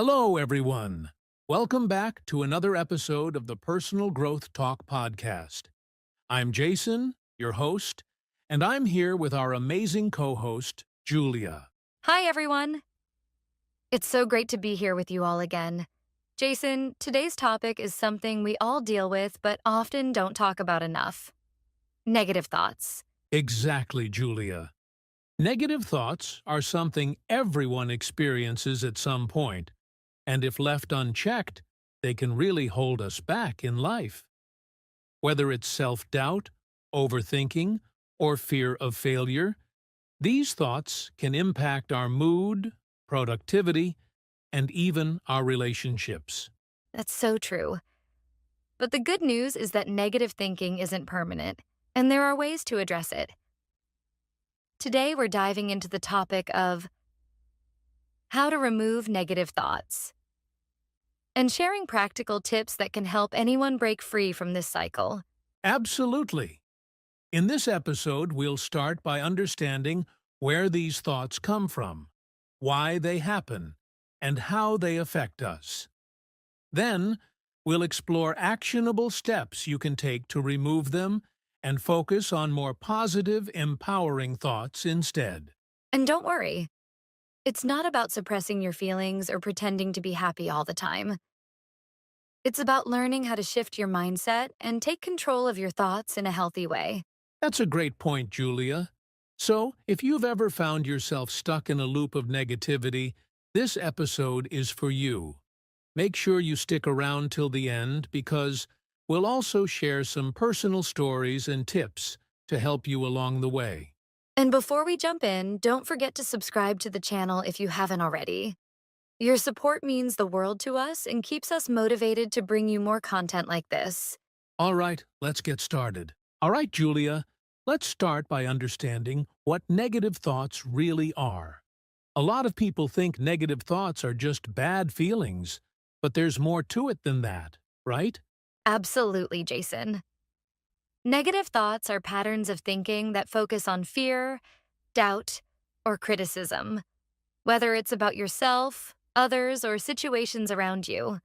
Hello, everyone. Welcome back to another episode of the Personal Growth Talk podcast. I'm Jason, your host, and I'm here with our amazing co-host, Julia. Hi, everyone. It's so great to be here with you all again. Jason, today's topic is something we all deal with but often don't talk about enough. Negative thoughts. Exactly, Julia. Negative thoughts are something everyone experiences at some point, and if left unchecked, they can really hold us back in life. Whether it's self-doubt, overthinking, or fear of failure, these thoughts can impact our mood, productivity, and even our relationships. That's so true. But the good news is that negative thinking isn't permanent, and there are ways to address it. Today, we're diving into the topic of how to remove negative thoughts and sharing practical tips that can help anyone break free from this cycle. Absolutely. In this episode, we'll start by understanding where these thoughts come from, why they happen, and how they affect us. Then, we'll explore actionable steps you can take to remove them and focus on more positive, empowering thoughts instead. And don't worry, it's not about suppressing your feelings or pretending to be happy all the time. It's about learning how to shift your mindset and take control of your thoughts in a healthy way. That's a great point, Julia. So, if you've ever found yourself stuck in a loop of negativity, this episode is for you. Make sure you stick around till the end because we'll also share some personal stories and tips to help you along the way. And before we jump in, don't forget to subscribe to the channel if you haven't already. Your support means the world to us and keeps us motivated to bring you more content like this. All right, let's get started. All right, Julia, let's start by understanding what negative thoughts really are. A lot of people think negative thoughts are just bad feelings, but there's more to it than that, right? Absolutely, Jason. Negative thoughts are patterns of thinking that focus on fear, doubt, or criticism, whether it's about yourself, others, or situations around you.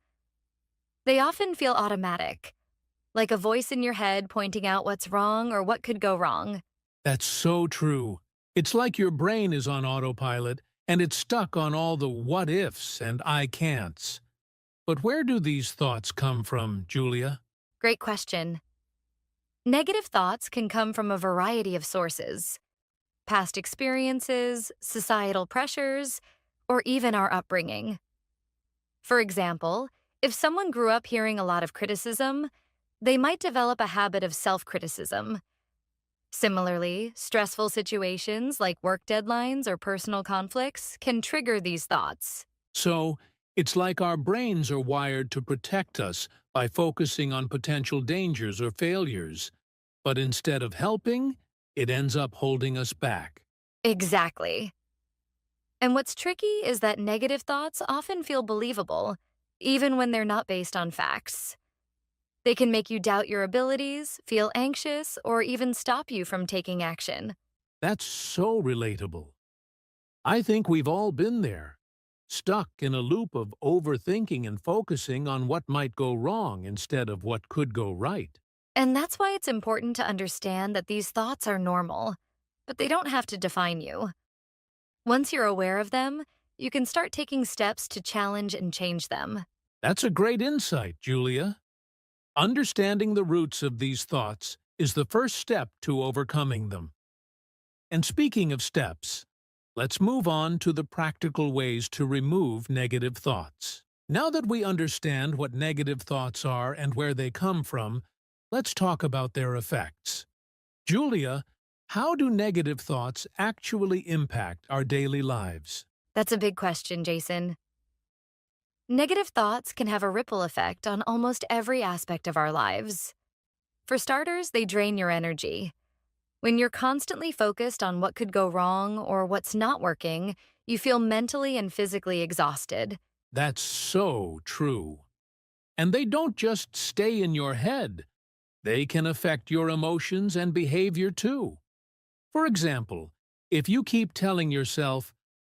They often feel automatic, like a voice in your head pointing out what's wrong or what could go wrong. That's so true. It's like your brain is on autopilot and it's stuck on all the what-ifs and I can'ts. But where do these thoughts come from, Julia? Great question. Negative thoughts can come from a variety of sources: past experiences, societal pressures, or even our upbringing. For example, if someone grew up hearing a lot of criticism, they might develop a habit of self-criticism. Similarly, stressful situations like work deadlines or personal conflicts can trigger these thoughts. So, it's like our brains are wired to protect us by focusing on potential dangers or failures. But instead of helping, it ends up holding us back. Exactly. And what's tricky is that negative thoughts often feel believable, even when they're not based on facts. They can make you doubt your abilities, feel anxious, or even stop you from taking action. That's so relatable. I think we've all been there, stuck in a loop of overthinking and focusing on what might go wrong instead of what could go right. And that's why it's important to understand that these thoughts are normal, but they don't have to define you. Once you're aware of them, you can start taking steps to challenge and change them. That's a great insight, Julia. Understanding the roots of these thoughts is the first step to overcoming them. And speaking of steps, let's move on to the practical ways to remove negative thoughts. Now that we understand what negative thoughts are and where they come from, let's talk about their effects. Julia, how do negative thoughts actually impact our daily lives? That's a big question, Jason. Negative thoughts can have a ripple effect on almost every aspect of our lives. For starters, they drain your energy. When you're constantly focused on what could go wrong or what's not working, you feel mentally and physically exhausted. That's so true. And they don't just stay in your head. They can affect your emotions and behavior too. For example, if you keep telling yourself,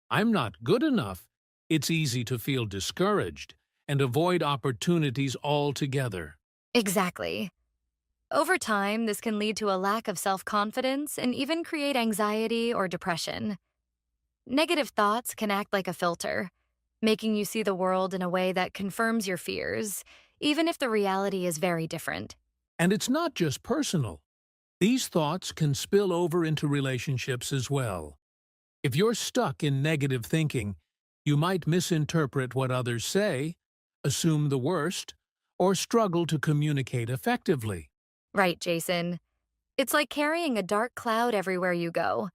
"I'm not good enough," It's easy to feel discouraged and avoid opportunities altogether. Exactly. Over time, this can lead to a lack of self confidence and even create anxiety or depression. Negative thoughts can act like a filter, making you see the world in a way that confirms your fears, even if the reality is very different. And it's not just personal. These thoughts can spill over into relationships as well. If you're stuck in negative thinking, you might misinterpret what others say, assume the worst, or struggle to communicate effectively. Right, Jason? It's like carrying a dark cloud everywhere you go.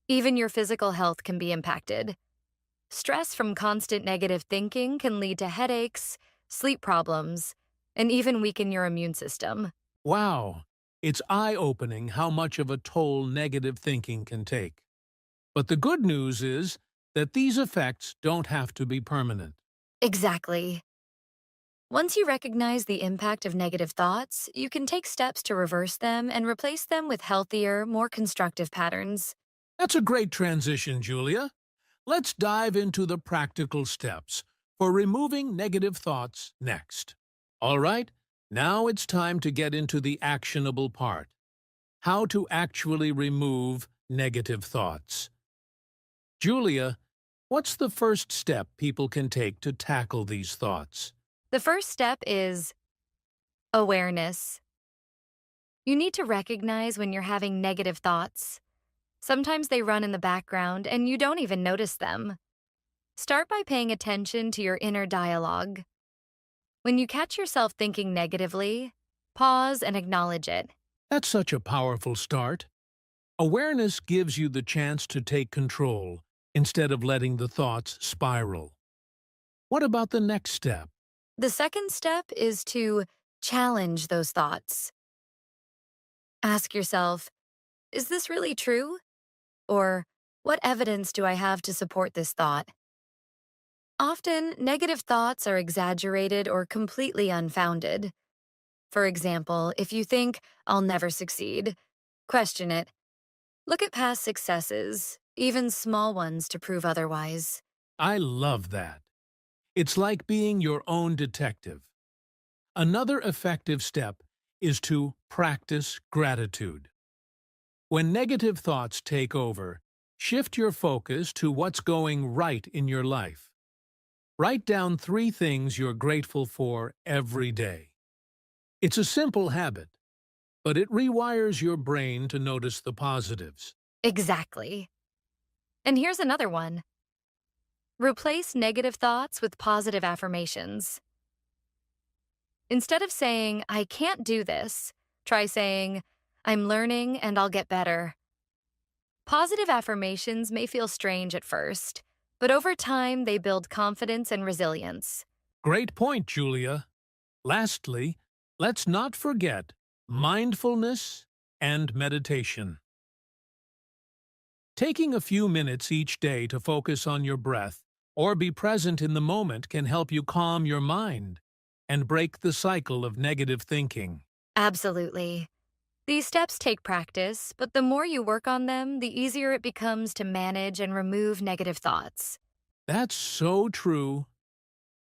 Even your physical health can be impacted. Stress from constant negative thinking can lead to headaches, sleep problems, and even weaken your immune system. Wow, it's eye-opening how much of a toll negative thinking can take. But the good news is that these effects don't have to be permanent. Exactly. Once you recognize the impact of negative thoughts, you can take steps to reverse them and replace them with healthier, more constructive patterns. That's a great transition, Julia. Let's dive into the practical steps for removing negative thoughts next. All right, now it's time to get into the actionable part. How to actually remove negative thoughts. Julia, what's the first step people can take to tackle these thoughts? The first step is awareness. You need to recognize when you're having negative thoughts. Sometimes they run in the background and you don't even notice them. Start by paying attention to your inner dialogue. When you catch yourself thinking negatively, pause and acknowledge it. That's such a powerful start. Awareness gives you the chance to take control instead of letting the thoughts spiral. What about the next step? The second step is to challenge those thoughts. Ask yourself, is this really true? Or what evidence do I have to support this thought? Often, negative thoughts are exaggerated or completely unfounded. For example, if you think, I'll never succeed, question it. Look at past successes, even small ones, to prove otherwise. I love that. It's like being your own detective. Another effective step is to practice gratitude. When negative thoughts take over, shift your focus to what's going right in your life. Write down 3 things you're grateful for every day. It's a simple habit, but it rewires your brain to notice the positives. Exactly. And here's another one. Replace negative thoughts with positive affirmations. Instead of saying, I can't do this, try saying, I'm learning and I'll get better. Positive affirmations may feel strange at first, but over time they build confidence and resilience. Great point, Julia. Lastly, let's not forget mindfulness and meditation. Taking a few minutes each day to focus on your breath or be present in the moment can help you calm your mind and break the cycle of negative thinking. Absolutely. These steps take practice, but the more you work on them, the easier it becomes to manage and remove negative thoughts. That's so true.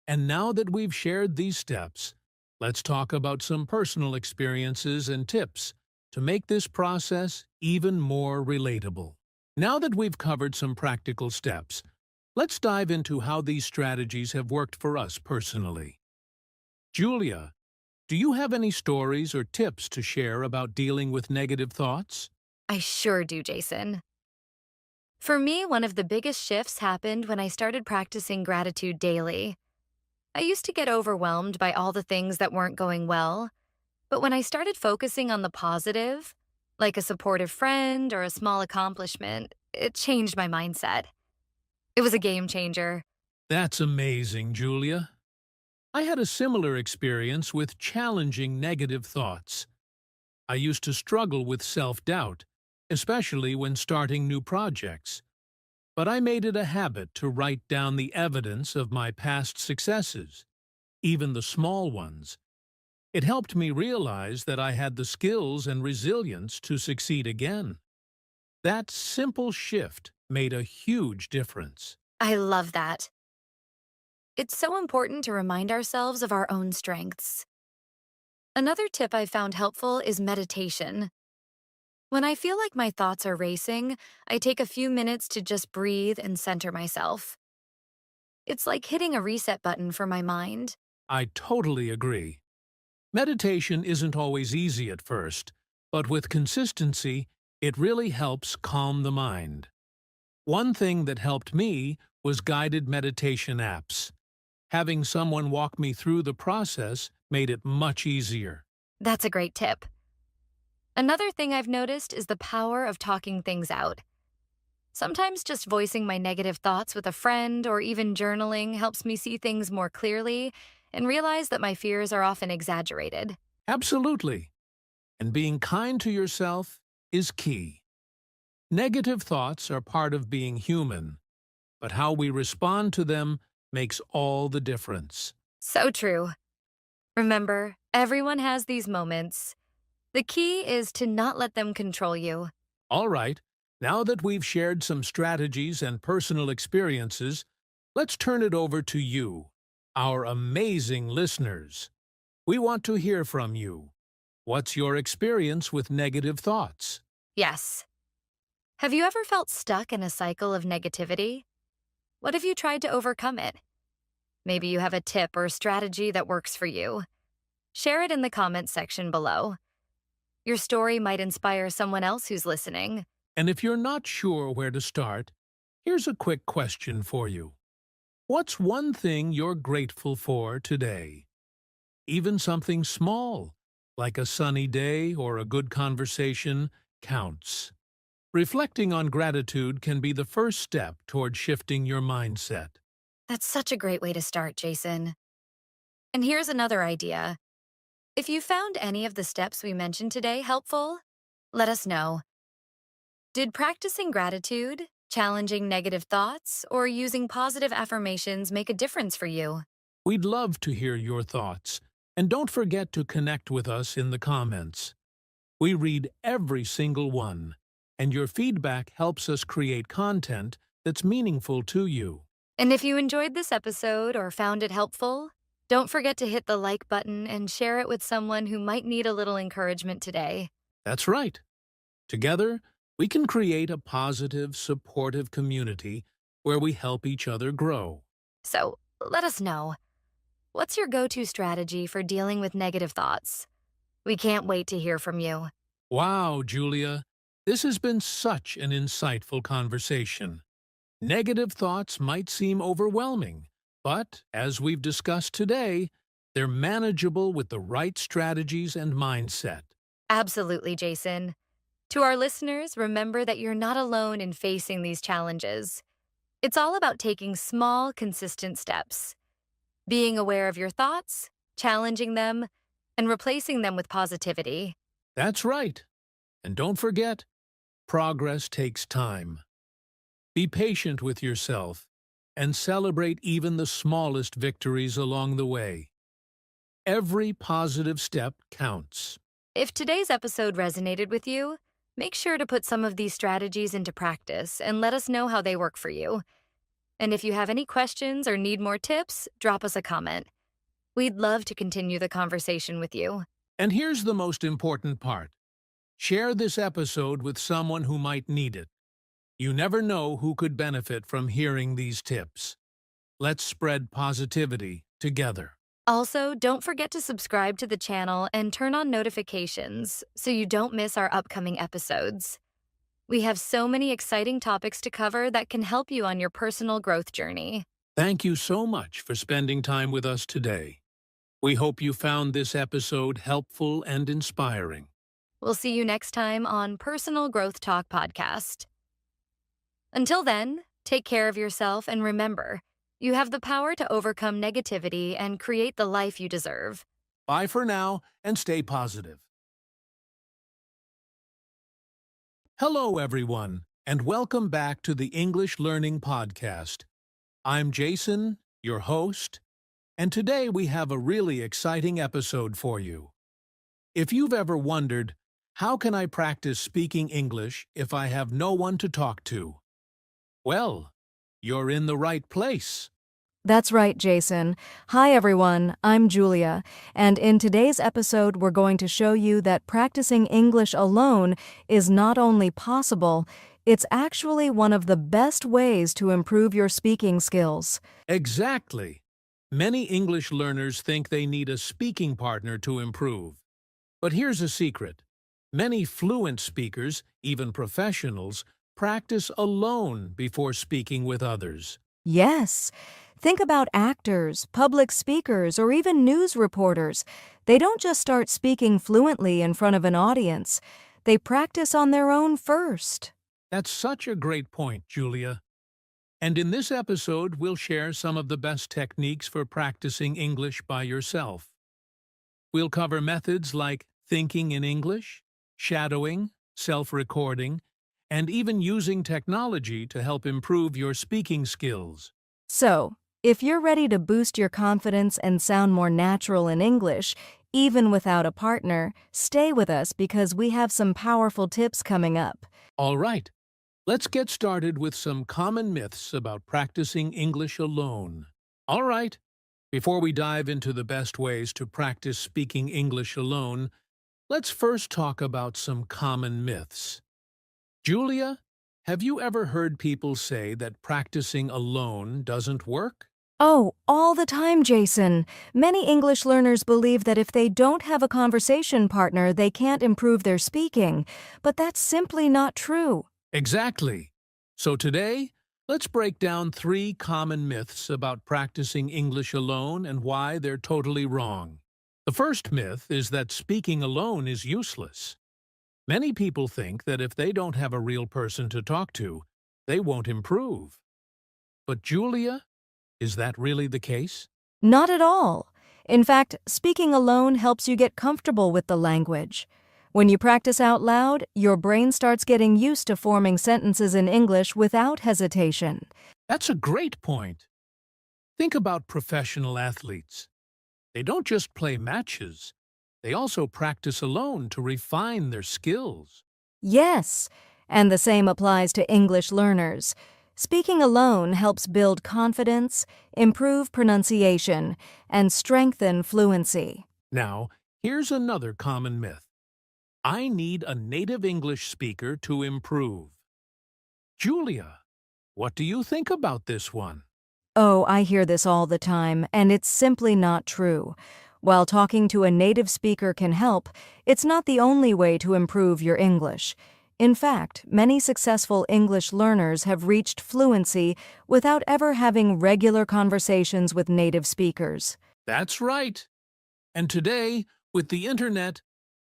And now that we've shared these steps, let's talk about some personal experiences and tips to make this process even more relatable. Now that we've covered some practical steps, let's dive into how these strategies have worked for us personally. Julia, do you have any stories or tips to share about dealing with negative thoughts? I sure do, Jason. For me, one of the biggest shifts happened when I started practicing gratitude daily. I used to get overwhelmed by all the things that weren't going well, but when I started focusing on the positive, like a supportive friend or a small accomplishment, it changed my mindset. It was a game changer. That's amazing, Julia. I had a similar experience with challenging negative thoughts. I used to struggle with self-doubt, especially when starting new projects. But I made it a habit to write down the evidence of my past successes, even the small ones. It helped me realize that I had the skills and resilience to succeed again. That simple shift made a huge difference. I love that. It's so important to remind ourselves of our own strengths. Another tip I found helpful is meditation. When I feel like my thoughts are racing, I take a few minutes to just breathe and center myself. It's like hitting a reset button for my mind. I totally agree. Meditation isn't always easy at first, but with consistency, it really helps calm the mind. One thing that helped me was guided meditation apps. Having someone walk me through the process made it much easier. That's a great tip. Another thing I've noticed is the power of talking things out. Sometimes just voicing my negative thoughts with a friend or even journaling helps me see things more clearly and realize that my fears are often exaggerated. Absolutely. And being kind to yourself is key. Negative thoughts are part of being human, but how we respond to them makes all the difference. So true. Remember, everyone has these moments. The key is to not let them control you. All right, now that we've shared some strategies and personal experiences, let's turn it over to you, our amazing listeners. We want to hear from you. What's your experience with negative thoughts? Yes. Have you ever felt stuck in a cycle of negativity? What have you tried to overcome it? Maybe you have a tip or strategy that works for you. Share it in the comments section below. Your story might inspire someone else who's listening. And if you're not sure where to start, here's a quick question for you. What's one thing you're grateful for today? Even something small, like a sunny day or a good conversation, counts. Reflecting on gratitude can be the first step toward shifting your mindset. That's such a great way to start, Jason. And here's another idea. If you found any of the steps we mentioned today helpful, let us know. Did practicing gratitude, challenging negative thoughts, or using positive affirmations make a difference for you? We'd love to hear your thoughts, and don't forget to connect with us in the comments. We read every single one, and your feedback helps us create content that's meaningful to you. And if you enjoyed this episode or found it helpful, don't forget to hit the like button and share it with someone who might need a little encouragement today. That's right. Together, we can create a positive, supportive community where we help each other grow. So let us know. What's your go-to strategy for dealing with negative thoughts? We can't wait to hear from you. Wow, Julia, this has been such an insightful conversation. Negative thoughts might seem overwhelming, but as we've discussed today, they're manageable with the right strategies and mindset. Absolutely, Jason. To our listeners, remember that you're not alone in facing these challenges. It's all about taking small, consistent steps. Being aware of your thoughts, challenging them, and replacing them with positivity. That's right. And don't forget, progress takes time. Be patient with yourself and celebrate even the smallest victories along the way. Every positive step counts. If today's episode resonated with you, make sure to put some of these strategies into practice and let us know how they work for you. And if you have any questions or need more tips, drop us a comment. We'd love to continue the conversation with you. And here's the most important part. Share this episode with someone who might need it. You never know who could benefit from hearing these tips. Let's spread positivity together. Also, don't forget to subscribe to the channel and turn on notifications so you don't miss our upcoming episodes. We have so many exciting topics to cover that can help you on your personal growth journey. Thank you so much for spending time with us today. We hope you found this episode helpful and inspiring. We'll see you next time on Personal Growth Talk Podcast. Until then, take care of yourself and remember, you have the power to overcome negativity and create the life you deserve. Bye for now and stay positive. Hello, everyone, and welcome back to the English Learning Podcast. I'm Jason, your host, and today we have a really exciting episode for you. If you've ever wondered, how can I practice speaking English if I have no one to talk to? Well, you're in the right place. That's right, Jason. Hi, everyone. I'm Julia, and in today's episode, we're going to show you that practicing English alone is not only possible, it's actually one of the best ways to improve your speaking skills. Exactly. Many English learners think they need a speaking partner to improve. But here's a secret. Many fluent speakers, even professionals, practice alone before speaking with others. Yes. Think about actors, public speakers, or even news reporters. They don't just start speaking fluently in front of an audience. They practice on their own first. That's such a great point, Julia. And in this episode, we'll share some of the best techniques for practicing English by yourself. We'll cover methods like thinking in English, shadowing, self-recording, and even using technology to help improve your speaking skills. So, if you're ready to boost your confidence and sound more natural in English, even without a partner, stay with us because we have some powerful tips coming up. All right, let's get started with some common myths about practicing English alone. All right, before we dive into the best ways to practice speaking English alone, let's first talk about some common myths. Julia, have you ever heard people say that practicing alone doesn't work? Oh, all the time, Jason. Many English learners believe that if they don't have a conversation partner, they can't improve their speaking. But that's simply not true. Exactly. So today, let's break down 3 common myths about practicing English alone and why they're totally wrong. The first myth is that speaking alone is useless. Many people think that if they don't have a real person to talk to, they won't improve. But Julia, is that really the case? Not at all. In fact, speaking alone helps you get comfortable with the language. When you practice out loud, your brain starts getting used to forming sentences in English without hesitation. That's a great point. Think about professional athletes. They don't just play matches, they also practice alone to refine their skills. Yes, and the same applies to English learners. Speaking alone helps build confidence, improve pronunciation, and strengthen fluency. Now, here's another common myth. I need a native English speaker to improve. Julia, what do you think about this one? Oh, I hear this all the time, and it's simply not true. While talking to a native speaker can help, it's not the only way to improve your English. In fact, many successful English learners have reached fluency without ever having regular conversations with native speakers. That's right. And today, with the internet,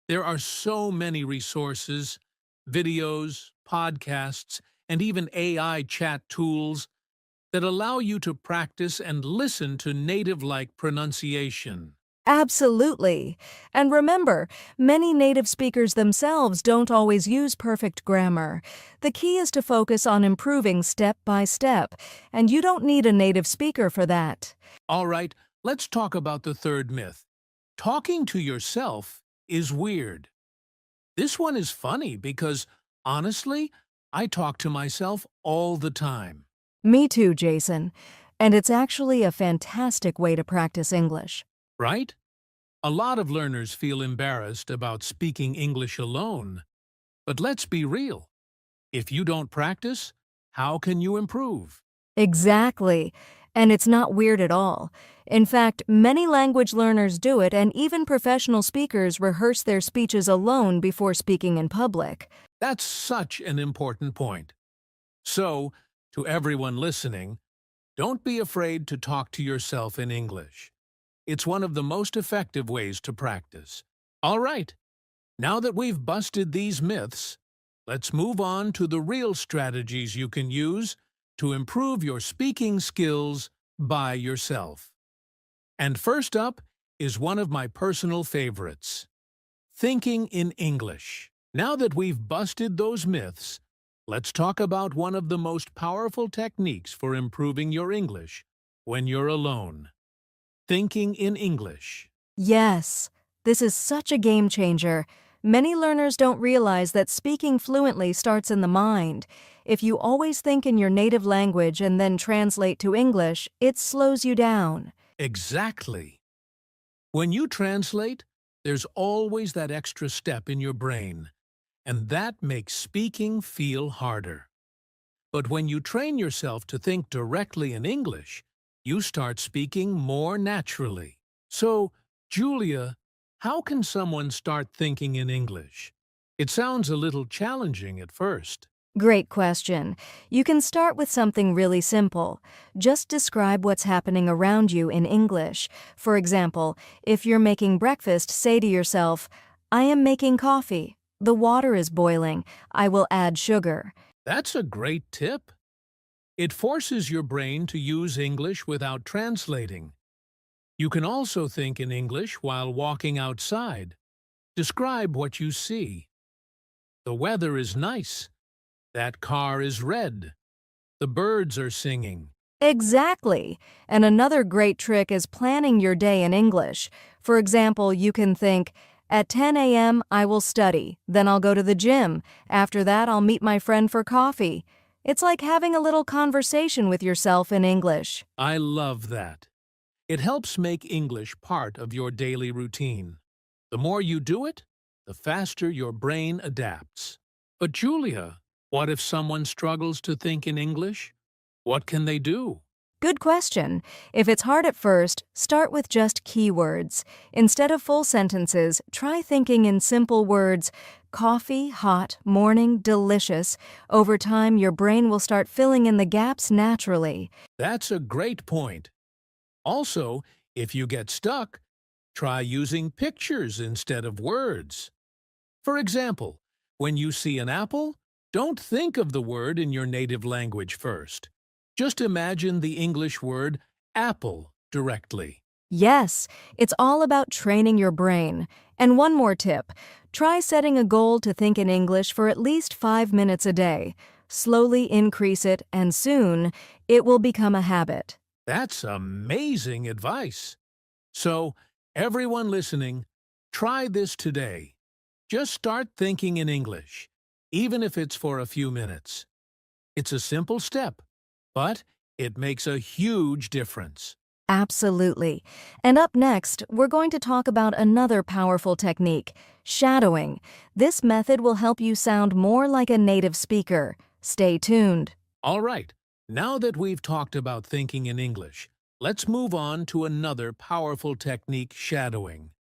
there are so many resources, videos, podcasts, and even AI chat tools that allow you to practice and listen to native-like pronunciation. Absolutely. And remember, many native speakers themselves don't always use perfect grammar. The key is to focus on improving step by step, and you don't need a native speaker for that. All right, let's talk about the third myth. Talking to yourself is weird. This one is funny because, honestly, I talk to myself all the time. Me too, Jason. And it's actually a fantastic way to practice English. Right? A lot of learners feel embarrassed about speaking English alone. But let's be real. If you don't practice, how can you improve? Exactly. And it's not weird at all. In fact, many language learners do it, and even professional speakers rehearse their speeches alone before speaking in public. That's such an important point. So, to everyone listening, don't be afraid to talk to yourself in English. It's one of the most effective ways to practice. All right, now that we've busted these myths, let's move on to the real strategies you can use to improve your speaking skills by yourself. And first up is one of my personal favorites, thinking in English. Now that we've busted those myths, let's talk about one of the most powerful techniques for improving your English when you're alone. Thinking in English. Yes, this is such a game changer. Many learners don't realize that speaking fluently starts in the mind. If you always think in your native language and then translate to English, it slows you down. Exactly. When you translate, there's always that extra step in your brain, and that makes speaking feel harder. But when you train yourself to think directly in English, you start speaking more naturally. So, Julia, how can someone start thinking in English? It sounds a little challenging at first. Great question. You can start with something really simple. Just describe what's happening around you in English. For example, if you're making breakfast, say to yourself, I am making coffee. The water is boiling. I will add sugar. That's a great tip. It forces your brain to use English without translating. You can also think in English while walking outside. Describe what you see. The weather is nice. That car is red. The birds are singing. Exactly. And another great trick is planning your day in English. For example, you can think, at 10 a.m. I will study, then I'll go to the gym. After that, I'll meet my friend for coffee. It's like having a little conversation with yourself in English. I love that. It helps make English part of your daily routine. The more you do it, the faster your brain adapts. But Julia, what if someone struggles to think in English? What can they do? Good question. If it's hard at first, start with just keywords. Instead of full sentences, try thinking in simple words. Coffee, hot, morning, delicious. Over time, your brain will start filling in the gaps naturally. That's a great point. Also, if you get stuck, try using pictures instead of words. For example, when you see an apple, don't think of the word in your native language first. Just imagine the English word apple directly. Yes, it's all about training your brain. And one more tip. Try setting a goal to think in English for at least 5 minutes a day. Slowly increase it, and soon, it will become a habit. That's amazing advice. So, everyone listening, try this today. Just start thinking in English, even if it's for a few minutes. It's a simple step, but it makes a huge difference. Absolutely. And up next, we're going to talk about another powerful technique, shadowing. This method will help you sound more like a native speaker. Stay tuned. All right, now that we've talked about thinking in English, let's move on to another powerful technique, shadowing.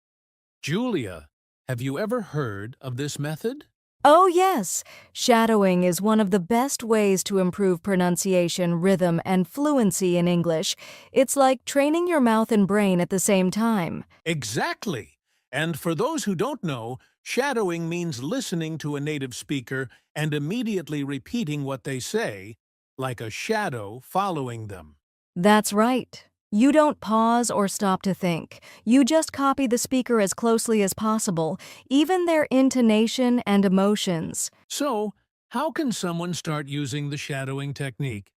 Julia, have you ever heard of this method? Oh, yes. Shadowing is one of the best ways to improve pronunciation, rhythm, and fluency in English. It's like training your mouth and brain at the same time. Exactly. And for those who don't know, shadowing means listening to a native speaker and immediately repeating what they say, like a shadow following them. That's right. You don't pause or stop to think. You just copy the speaker as closely as possible, even their intonation and emotions. So, how can someone start using the shadowing technique?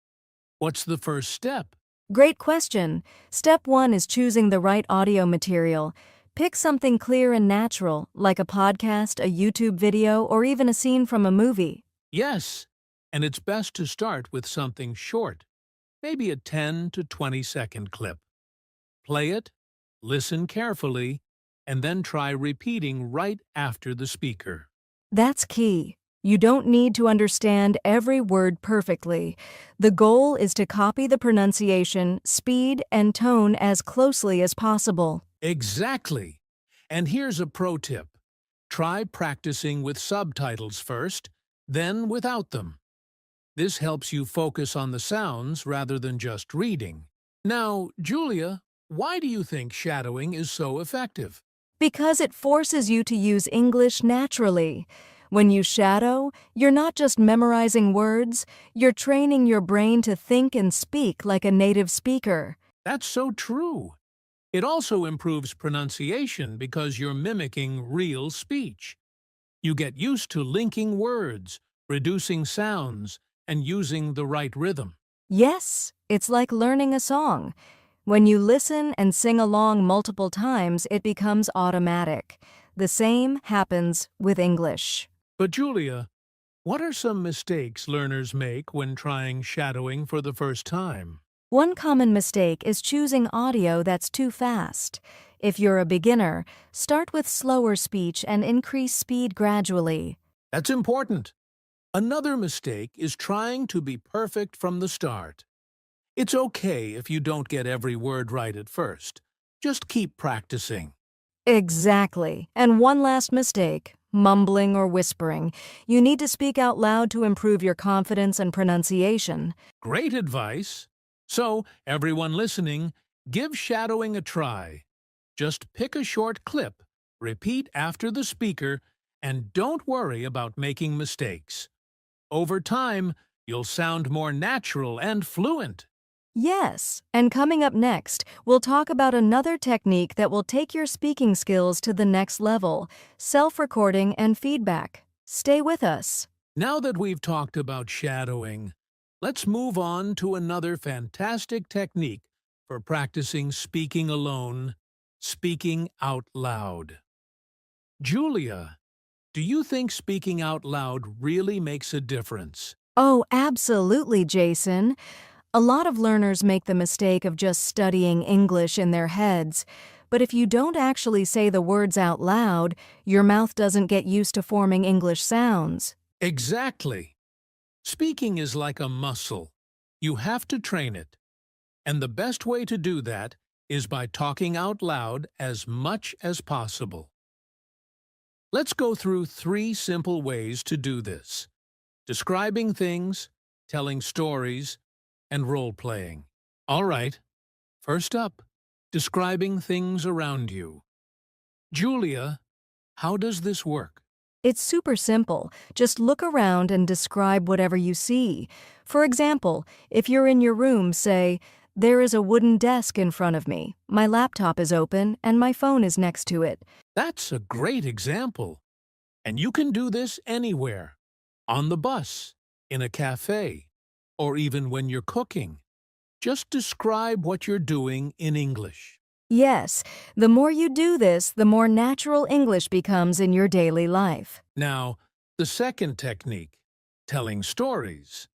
What's the first step? Great question. Step 1 is choosing the right audio material. Pick something clear and natural, like a podcast, a YouTube video, or even a scene from a movie. Yes, and it's best to start with something short, maybe a 10 to 20-second clip. Play it, listen carefully, and then try repeating right after the speaker. That's key. You don't need to understand every word perfectly. The goal is to copy the pronunciation, speed, and tone as closely as possible. Exactly. And here's a pro tip. Try practicing with subtitles first, then without them. This helps you focus on the sounds rather than just reading. Now, Julia, why do you think shadowing is so effective? Because it forces you to use English naturally. When you shadow, you're not just memorizing words, you're training your brain to think and speak like a native speaker. That's so true. It also improves pronunciation because you're mimicking real speech. You get used to linking words, reducing sounds, and using the right rhythm. Yes, it's like learning a song. When you listen and sing along multiple times, it becomes automatic. The same happens with English. But Julia, what are some mistakes learners make when trying shadowing for the first time? One common mistake is choosing audio that's too fast. If you're a beginner, start with slower speech and increase speed gradually. That's important. Another mistake is trying to be perfect from the start. It's okay if you don't get every word right at first. Just keep practicing. Exactly. And one last mistake, mumbling or whispering. You need to speak out loud to improve your confidence and pronunciation. Great advice. So, everyone listening, give shadowing a try. Just pick a short clip, repeat after the speaker, and don't worry about making mistakes. Over time, you'll sound more natural and fluent. Yes, and coming up next, we'll talk about another technique that will take your speaking skills to the next level, self-recording and feedback. Stay with us. Now that we've talked about shadowing, let's move on to another fantastic technique for practicing speaking alone, speaking out loud. Julia, do you think speaking out loud really makes a difference? Oh, absolutely, Jason. A lot of learners make the mistake of just studying English in their heads, but if you don't actually say the words out loud, your mouth doesn't get used to forming English sounds. Exactly. Speaking is like a muscle. You have to train it. And the best way to do that is by talking out loud as much as possible. Let's go through 3 simple ways to do this: describing things, telling stories, and role-playing. All right, first up, describing things around you. Julia, how does this work? It's super simple. Just look around and describe whatever you see. For example, if you're in your room, say, "There is a wooden desk in front of me. My laptop is open and my phone is next to it." That's a great example. And you can do this anywhere. On the bus, in a cafe, or even when you're cooking. Just describe what you're doing in English. Yes, the more you do this, the more natural English becomes in your daily life. Now, the second technique, telling stories.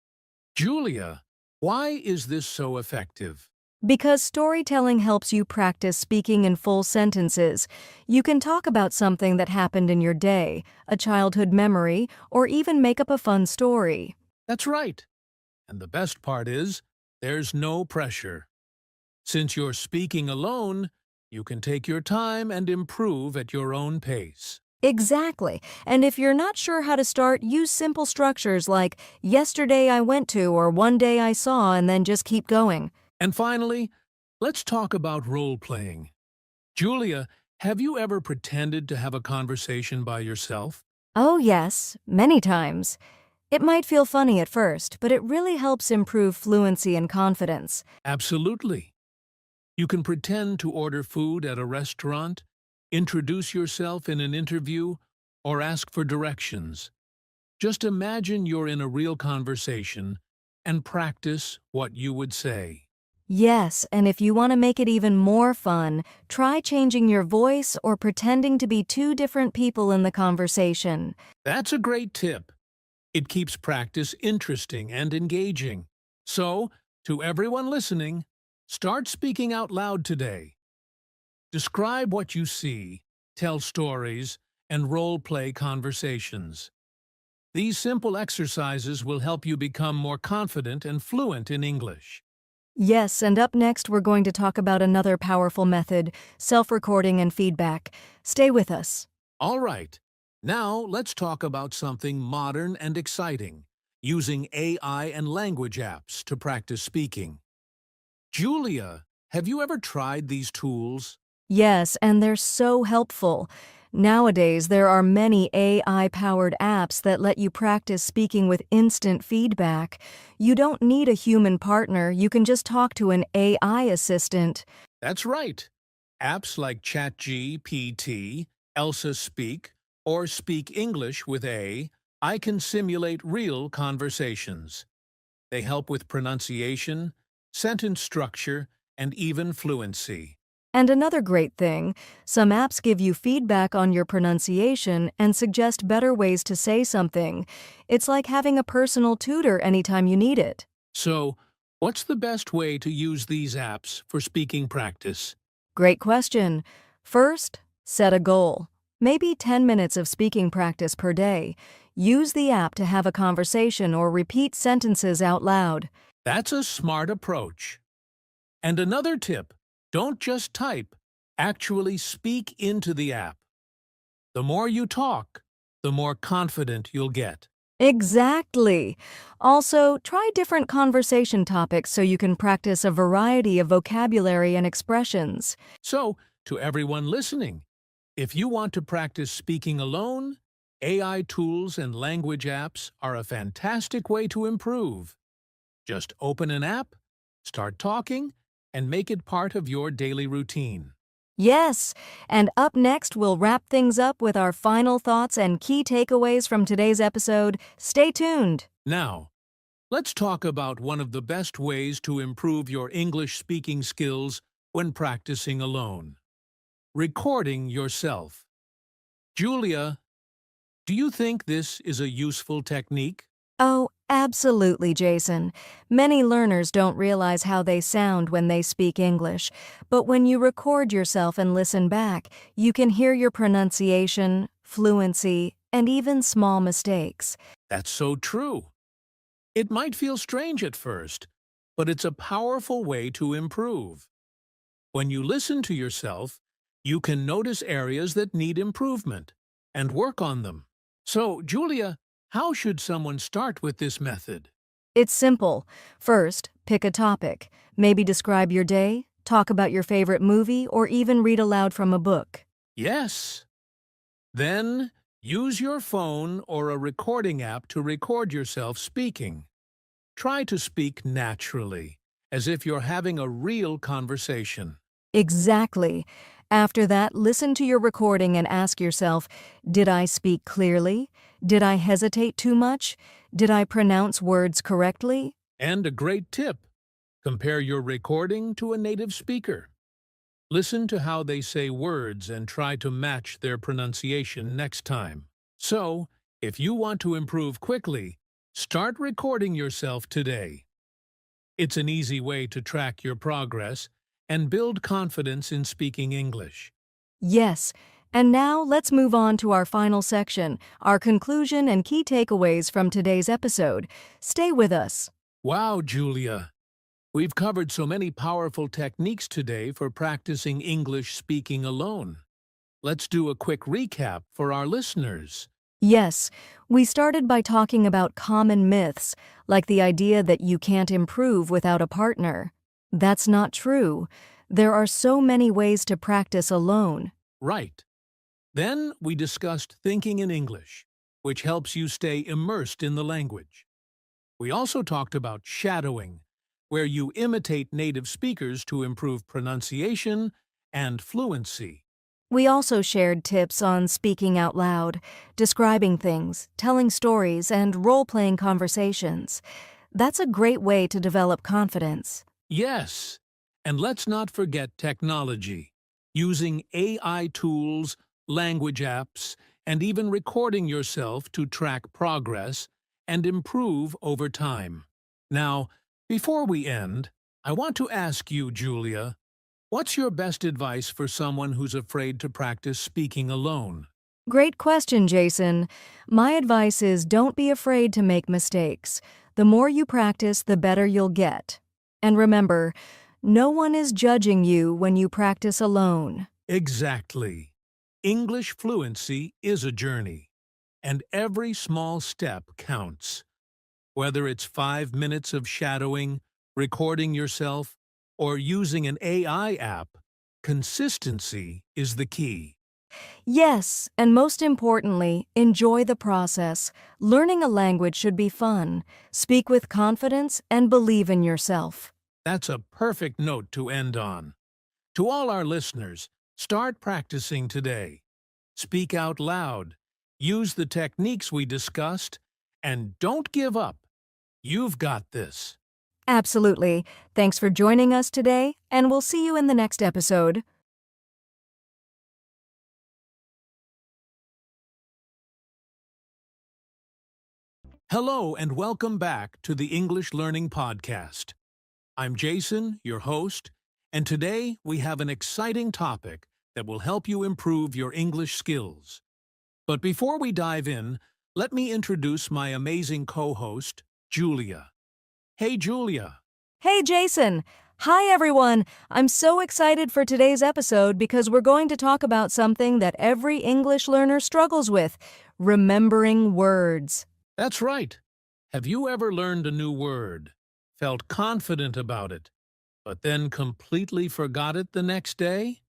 Julia, why is this so effective? Because storytelling helps you practice speaking in full sentences. You can talk about something that happened in your day, a childhood memory, or even make up a fun story. That's right. And the best part is, there's no pressure. Since you're speaking alone, you can take your time and improve at your own pace. Exactly. And if you're not sure how to start, use simple structures like "yesterday I went to" or "one day I saw," and then just keep going. And finally, let's talk about role-playing. Julia, have you ever pretended to have a conversation by yourself? Oh, yes, many times. It might feel funny at first, but it really helps improve fluency and confidence. Absolutely. You can pretend to order food at a restaurant, introduce yourself in an interview, or ask for directions. Just imagine you're in a real conversation and practice what you would say. Yes, and if you want to make it even more fun, try changing your voice or pretending to be 2 different people in the conversation. That's a great tip. It keeps practice interesting and engaging. So, to everyone listening, start speaking out loud today. Describe what you see, tell stories, and role-play conversations. These simple exercises will help you become more confident and fluent in English. Yes, and up next we're going to talk about another powerful method, self-recording and feedback. Stay with us. All right, now let's talk about something modern and exciting, using AI and language apps to practice speaking. Julia, have you ever tried these tools? Yes, and they're so helpful. Nowadays, there are many AI-powered apps that let you practice speaking with instant feedback. You don't need a human partner, you can just talk to an AI assistant. That's right. Apps like ChatGPT, Elsa Speak, or Speak English with I can simulate real conversations. They help with pronunciation, sentence structure, and even fluency. And another great thing, some apps give you feedback on your pronunciation and suggest better ways to say something. It's like having a personal tutor anytime you need it. So, what's the best way to use these apps for speaking practice? Great question. First, set a goal. Maybe 10 minutes of speaking practice per day. Use the app to have a conversation or repeat sentences out loud. That's a smart approach. And another tip, don't just type, actually speak into the app. The more you talk, the more confident you'll get. Exactly. Also, try different conversation topics so you can practice a variety of vocabulary and expressions. So, to everyone listening, if you want to practice speaking alone, AI tools and language apps are a fantastic way to improve. Just open an app, start talking, and make it part of your daily routine. Yes, and up next, we'll wrap things up with our final thoughts and key takeaways from today's episode. Stay tuned. Now, let's talk about one of the best ways to improve your English speaking skills when practicing alone. Recording yourself. Julia, do you think this is a useful technique? Oh, absolutely, Jason. Many learners don't realize how they sound when they speak English, but when you record yourself and listen back, you can hear your pronunciation, fluency, and even small mistakes. That's so true. It might feel strange at first, but it's a powerful way to improve. When you listen to yourself, you can notice areas that need improvement and work on them. So, Julia, how should someone start with this method? It's simple. First, pick a topic. Maybe describe your day, talk about your favorite movie, or even read aloud from a book. Yes. Then, use your phone or a recording app to record yourself speaking. Try to speak naturally, as if you're having a real conversation. Exactly. After that, listen to your recording and ask yourself, did I speak clearly? Did I hesitate too much? Did I pronounce words correctly? And a great tip, compare your recording to a native speaker. Listen to how they say words and try to match their pronunciation next time. So, if you want to improve quickly, start recording yourself today. It's an easy way to track your progress and build confidence in speaking English. Yes. And now let's move on to our final section, our conclusion and key takeaways from today's episode. Stay with us. Wow, Julia! We've covered so many powerful techniques today for practicing English speaking alone. Let's do a quick recap for our listeners. Yes, we started by talking about common myths, like the idea that you can't improve without a partner. That's not true. There are so many ways to practice alone. Right. Then we discussed thinking in English, which helps you stay immersed in the language. We also talked about shadowing, where you imitate native speakers to improve pronunciation and fluency. We also shared tips on speaking out loud, describing things, telling stories, and role-playing conversations. That's a great way to develop confidence. Yes, and let's not forget technology, using AI tools, language apps, and even recording yourself to track progress and improve over time. Now, before we end, I want to ask you, Julia, what's your best advice for someone who's afraid to practice speaking alone? Great question, Jason. My advice is don't be afraid to make mistakes. The more you practice, the better you'll get. And remember, no one is judging you when you practice alone. Exactly. English fluency is a journey, and every small step counts. Whether it's 5 minutes of shadowing, recording yourself, or using an AI app, consistency is the key. Yes, and most importantly, enjoy the process. Learning a language should be fun. Speak with confidence and believe in yourself. That's a perfect note to end on. To all our listeners, start practicing today. Speak out loud, use the techniques we discussed, and don't give up. You've got this. Absolutely. Thanks for joining us today, and we'll see you in the next episode. Hello and welcome back to the English Learning Podcast. I'm Jason, your host, and today we have an exciting topic that will help you improve your English skills. But before we dive in, let me introduce my amazing co-host, Julia. Hey, Julia. Hey, Jason. Hi, everyone. I'm so excited for today's episode because we're going to talk about something that every English learner struggles with: remembering words. That's right. Have you ever learned a new word, felt confident about it, but then completely forgot it the next day?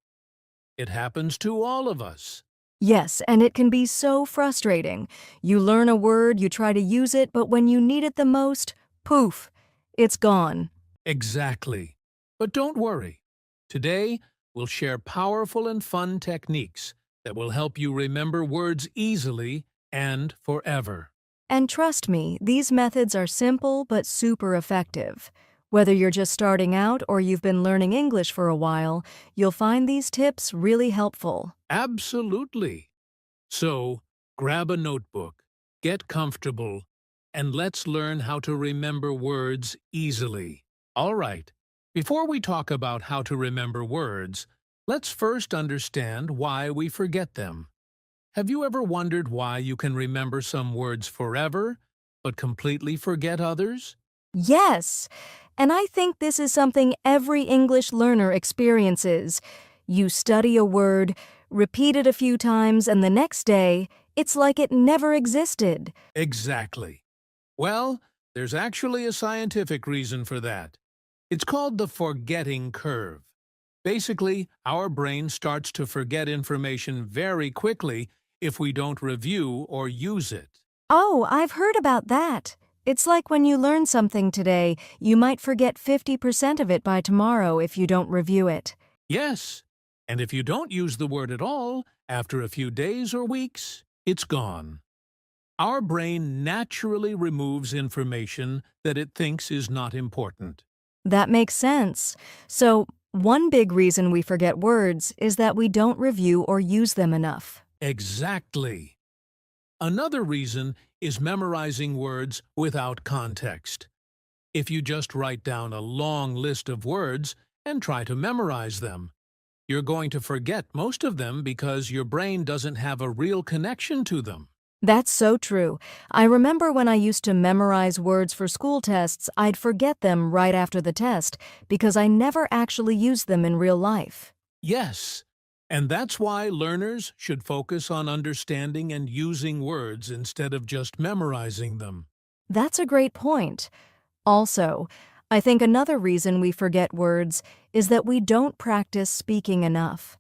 It happens to all of us. Yes, and it can be so frustrating. You learn a word, you try to use it, but when you need it the most, poof, it's gone. Exactly. But don't worry. Today, we'll share powerful and fun techniques that will help you remember words easily and forever. And trust me, these methods are simple but super effective. Whether you're just starting out or you've been learning English for a while, you'll find these tips really helpful. Absolutely. So, grab a notebook, get comfortable, and let's learn how to remember words easily. All right. Before we talk about how to remember words, let's first understand why we forget them. Have you ever wondered why you can remember some words forever, but completely forget others? Yes, and I think this is something every English learner experiences. You study a word, repeat it a few times, and the next day, it's like it never existed. Exactly. Well, there's actually a scientific reason for that. It's called the forgetting curve. Basically, our brain starts to forget information very quickly if we don't review or use it. Oh, I've heard about that. It's like when you learn something today, you might forget 50% of it by tomorrow if you don't review it. Yes, and if you don't use the word at all, after a few days or weeks, it's gone. Our brain naturally removes information that it thinks is not important. That makes sense. So, one big reason we forget words is that we don't review or use them enough. Exactly. Another reason is memorizing words without context. If you just write down a long list of words and try to memorize them, you're going to forget most of them because your brain doesn't have a real connection to them. That's so true. I remember when I used to memorize words for school tests, I'd forget them right after the test because I never actually used them in real life. Yes, and that's why learners should focus on understanding and using words instead of just memorizing them. That's a great point. Also, I think another reason we forget words is that we don't practice speaking enough.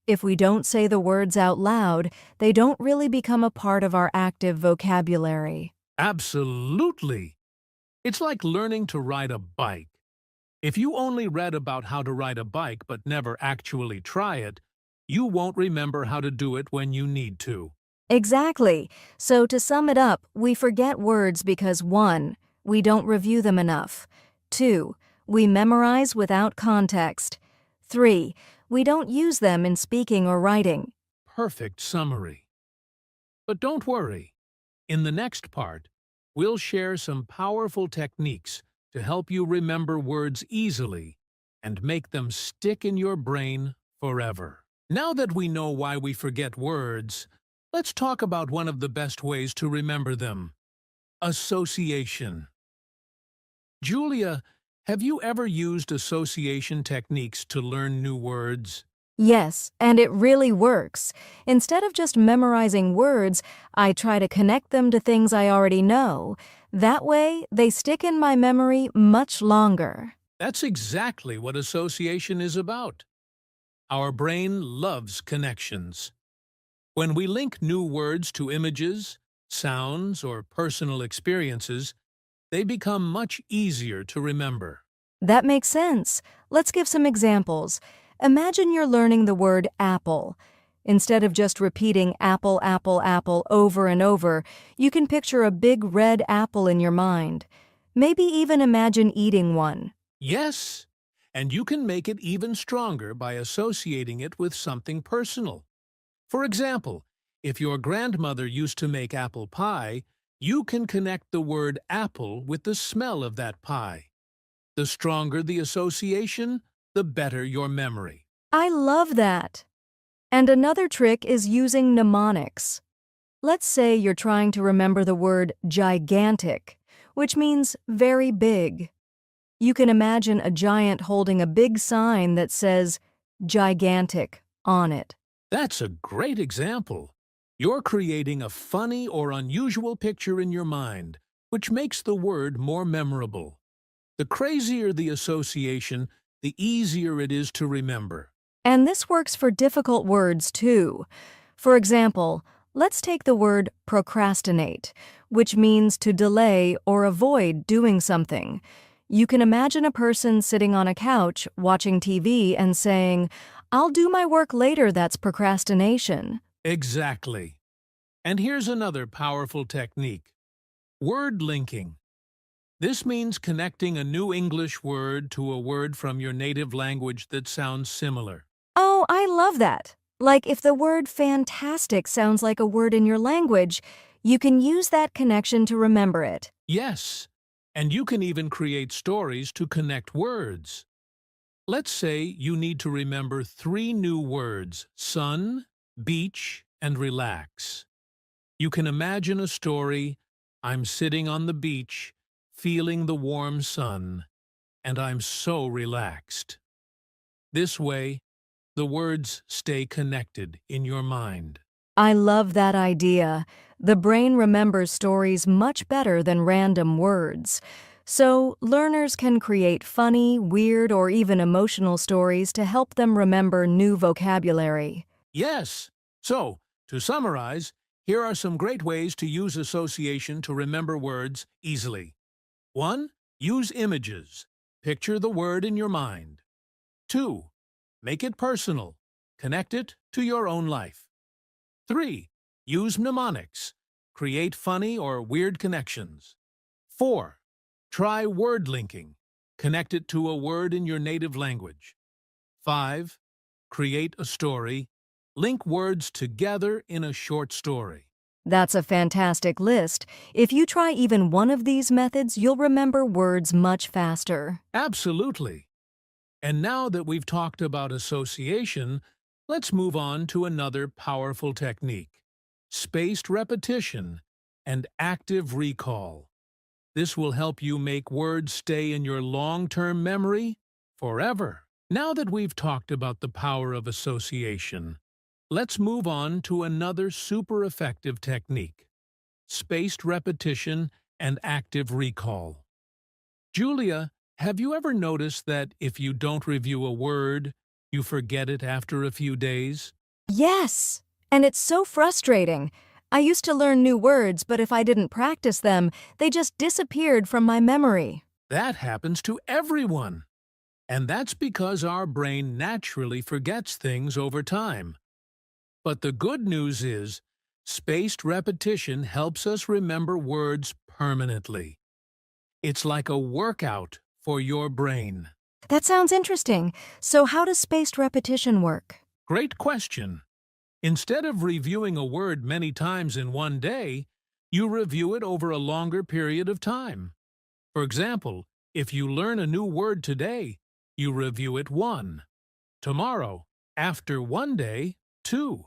If we don't say the words out loud, they don't really become a part of our active vocabulary. Absolutely. It's like learning to ride a bike. If you only read about how to ride a bike but never actually try it, you won't remember how to do it when you need to. Exactly. So to sum it up, we forget words because 1. We don't review them enough. 2. We memorize without context. 3. We don't use them in speaking or writing. Perfect summary. But don't worry. In the next part, we'll share some powerful techniques to help you remember words easily and make them stick in your brain forever. Now that we know why we forget words, let's talk about one of the best ways to remember them: association. Julia, have you ever used association techniques to learn new words? Yes, and it really works. Instead of just memorizing words, I try to connect them to things I already know. That way, they stick in my memory much longer. That's exactly what association is about. Our brain loves connections. When we link new words to images, sounds, or personal experiences, they become much easier to remember. That makes sense. Let's give some examples. Imagine you're learning the word apple. Instead of just repeating apple, apple, apple over and over, you can picture a big red apple in your mind. Maybe even imagine eating one. Yes, and you can make it even stronger by associating it with something personal. For example, if your grandmother used to make apple pie, You can connect the word apple with the smell of that pie. The stronger the association, the better your memory. I love that. And another trick is using mnemonics. Let's say you're trying to remember the word gigantic, which means very big. You can imagine a giant holding a big sign that says gigantic on it. That's a great example. You're creating a funny or unusual picture in your mind, which makes the word more memorable. The crazier the association, the easier it is to remember. And this works for difficult words too. For example, let's take the word procrastinate, which means to delay or avoid doing something. You can imagine a person sitting on a couch watching TV and saying, "I'll do my work later, that's procrastination." Exactly. And here's another powerful technique. Word linking. This means connecting a new English word to a word from your native language that sounds similar. Oh, I love that. Like if the word fantastic sounds like a word in your language, you can use that connection to remember it. Yes, and you can even create stories to connect words. Let's say you need to remember 3 new words: sun, beach, and relax. You can imagine a story: I'm sitting on the beach, feeling the warm sun, and I'm so relaxed. This way, the words stay connected in your mind. I love that idea. The brain remembers stories much better than random words. So, learners can create funny, weird, or even emotional stories to help them remember new vocabulary. Yes. So, to summarize, here are some great ways to use association to remember words easily. 1. Use images. Picture the word in your mind. 2. Make it personal. Connect it to your own life. 3. Use mnemonics. Create funny or weird connections. 4. Try word linking. Connect it to a word in your native language. 5. Create a story. Link words together in a short story. That's a fantastic list. If you try even one of these methods, you'll remember words much faster. Absolutely. And now that we've talked about association, let's move on to another powerful technique: spaced repetition and active recall. This will help you make words stay in your long-term memory forever. Now that we've talked about the power of association, let's move on to another super effective technique: spaced repetition and active recall. Julia, have you ever noticed that if you don't review a word, you forget it after a few days? Yes, and it's so frustrating. I used to learn new words, but if I didn't practice them, they just disappeared from my memory. That happens to everyone. And that's because our brain naturally forgets things over time. But the good news is, spaced repetition helps us remember words permanently. It's like a workout for your brain. That sounds interesting. So how does spaced repetition work? Great question. Instead of reviewing a word many times in one day, you review it over a longer period of time. For example, if you learn a new word today, you review it 1. Tomorrow, after 1 day, 2.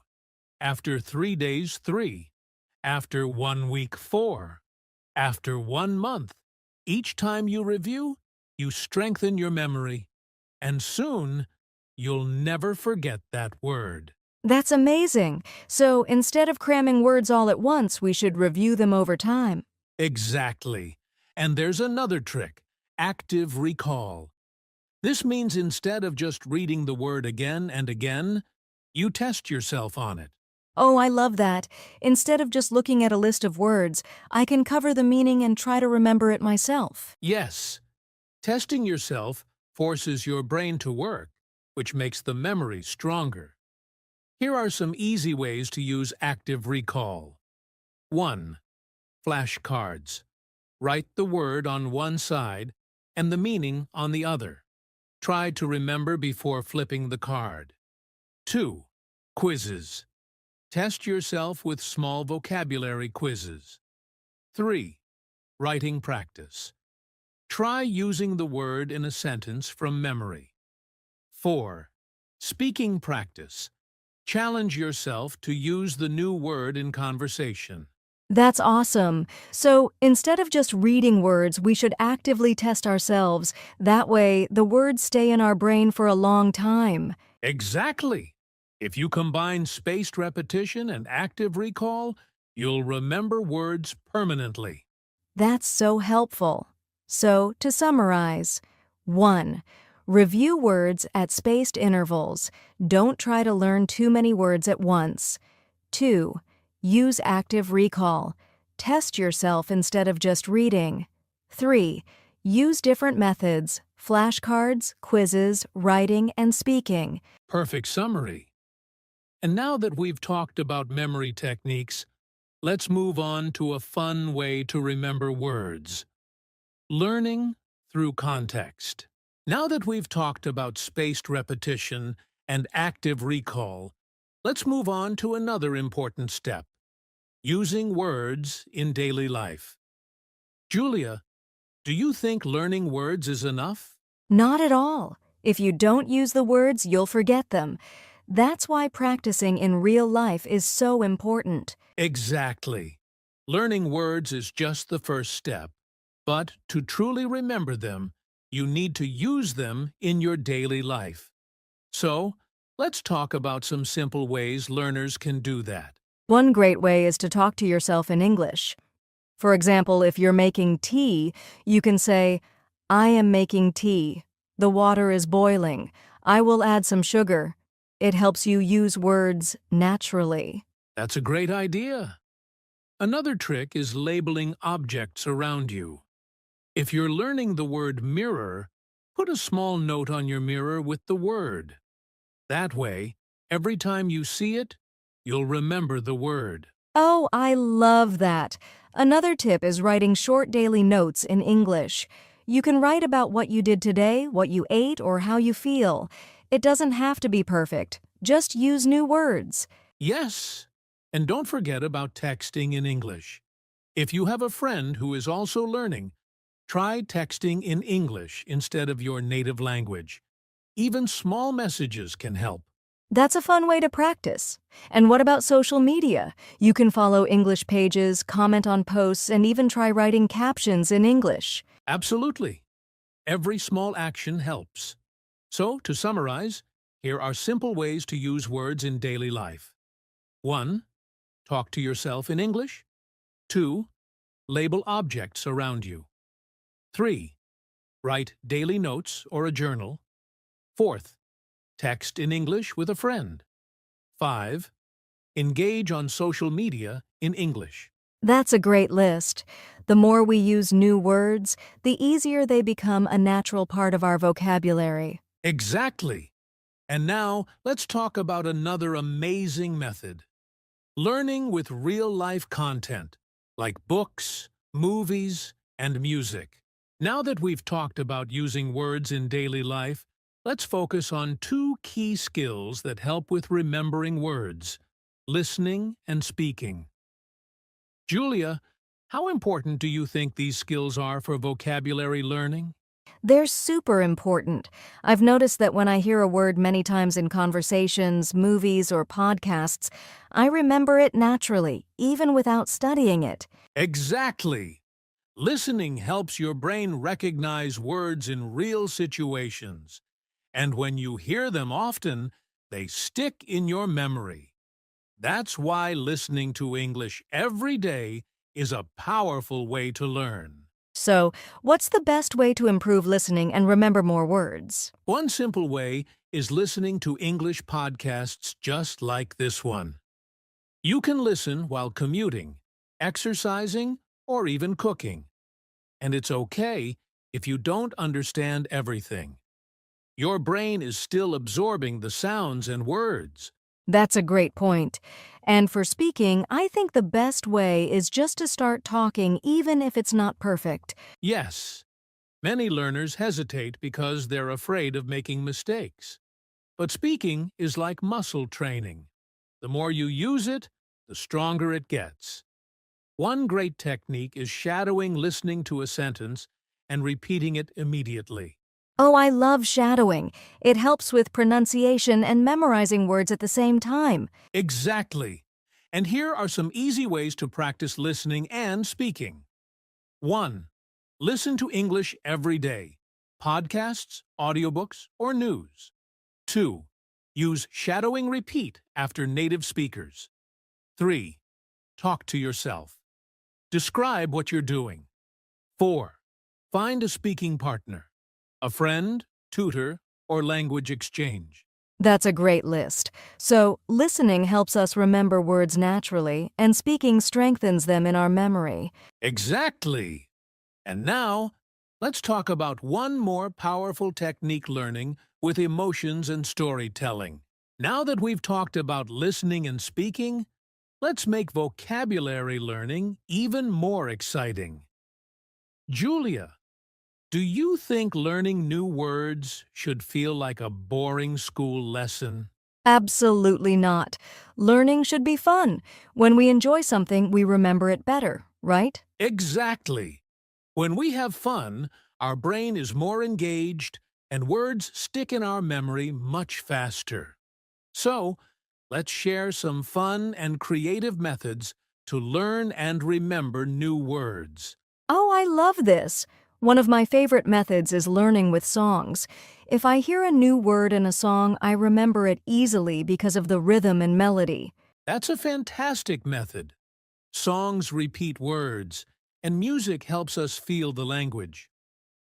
After 3 days, 3. After 1 week, 4. After 1 month. Each time you review, you strengthen your memory, and soon you'll never forget that word. That's amazing. So instead of cramming words all at once, we should review them over time. Exactly. And there's another trick: active recall. This means instead of just reading the word again and again, you test yourself on it. Oh, I love that. Instead of just looking at a list of words, I can cover the meaning and try to remember it myself. Yes, testing yourself forces your brain to work, which makes the memory stronger. Here are some easy ways to use active recall. 1. Flashcards. Write the word on one side and the meaning on the other. Try to remember before flipping the card. 2. Quizzes. Test yourself with small vocabulary quizzes. 3. Writing practice. Try using the word in a sentence from memory. 4. Speaking practice. Challenge yourself to use the new word in conversation. That's awesome. So instead of just reading words, we should actively test ourselves. That way, the words stay in our brain for a long time. Exactly! If you combine spaced repetition and active recall, you'll remember words permanently. That's so helpful. So, to summarize, 1. Review words at spaced intervals. Don't try to learn too many words at once. 2. Use active recall. Test yourself instead of just reading. 3. Use different methods: flashcards, quizzes, writing, and speaking. Perfect summary. And now that we've talked about memory techniques, let's move on to a fun way to remember words. Learning through context. Now that we've talked about spaced repetition and active recall, let's move on to another important step: using words in daily life. Julia, do you think learning words is enough? Not at all. If you don't use the words, you'll forget them. That's why practicing in real life is so important. Exactly. Learning words is just the first step, but to truly remember them, you need to use them in your daily life. So, let's talk about some simple ways learners can do that. One great way is to talk to yourself in English. For example, if you're making tea, you can say, "I am making tea. The water is boiling. I will add some sugar." It helps you use words naturally. That's a great idea. Another trick is labeling objects around you. If you're learning the word mirror, put a small note on your mirror with the word. That way, every time you see it, you'll remember the word. Oh, I love that. Another tip is writing short daily notes in English. You can write about what you did today, what you ate, or how you feel. It doesn't have to be perfect. Just use new words. Yes, and don't forget about texting in English. If you have a friend who is also learning, try texting in English instead of your native language. Even small messages can help. That's a fun way to practice. And what about social media? You can follow English pages, comment on posts, and even try writing captions in English. Absolutely. Every small action helps. So, to summarize, here are simple ways to use words in daily life. 1. Talk to yourself in English. 2. Label objects around you. 3. Write daily notes or a journal. 4th. Text in English with a friend. 5. Engage on social media in English. That's a great list. The more we use new words, the easier they become a natural part of our vocabulary. Exactly. And now, let's talk about another amazing method. Learning with real-life content, like books, movies, and music. Now that we've talked about using words in daily life, let's focus on two key skills that help with remembering words: listening and speaking. Julia, how important do you think these skills are for vocabulary learning? They're super important. I've noticed that when I hear a word many times in conversations, movies, or podcasts, I remember it naturally, even without studying it. Exactly. Listening helps your brain recognize words in real situations. And when you hear them often, they stick in your memory. That's why listening to English every day is a powerful way to learn. So, what's the best way to improve listening and remember more words? One simple way is listening to English podcasts just like this one. You can listen while commuting, exercising, or even cooking. And it's okay if you don't understand everything. Your brain is still absorbing the sounds and words. That's a great point. And for speaking, I think the best way is just to start talking even if it's not perfect. Yes, many learners hesitate because they're afraid of making mistakes. But speaking is like muscle training. The more you use it, the stronger it gets. One great technique is shadowing listening to a sentence and repeating it immediately. Oh, I love shadowing. It helps with pronunciation and memorizing words at the same time. Exactly. And here are some easy ways to practice listening and speaking. 1. Listen to English every day. Podcasts, audiobooks, or news. 2. Use shadowing repeat after native speakers. 3. Talk to yourself. Describe what you're doing. 4. Find a speaking partner, a friend, tutor, or language exchange. That's a great list. So, listening helps us remember words naturally, and speaking strengthens them in our memory. Exactly. And now, let's talk about one more powerful technique learning with emotions and storytelling. Now that we've talked about listening and speaking, let's make vocabulary learning even more exciting. Julia, do you think learning new words should feel like a boring school lesson? Absolutely not. Learning should be fun. When we enjoy something, we remember it better, right? Exactly. When we have fun, our brain is more engaged and words stick in our memory much faster. So, let's share some fun and creative methods to learn and remember new words. Oh, I love this. One of my favorite methods is learning with songs. If I hear a new word in a song, I remember it easily because of the rhythm and melody. That's a fantastic method. Songs repeat words, and music helps us feel the language.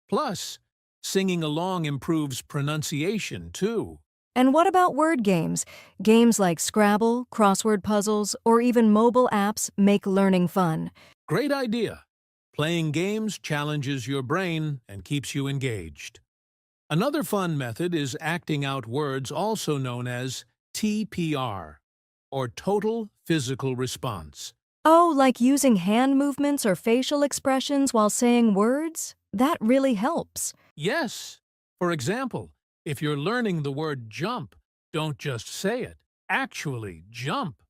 Plus, singing along improves pronunciation, too. And what about word games? Games like Scrabble, crossword puzzles, or even mobile apps make learning fun. Great idea. Playing games challenges your brain and keeps you engaged. Another fun method is acting out words, also known as TPR, or Total Physical Response. Oh, like using hand movements or facial expressions while saying words? That really helps. Yes. For example, if you're learning the word jump, don't just say it. Actually, jump.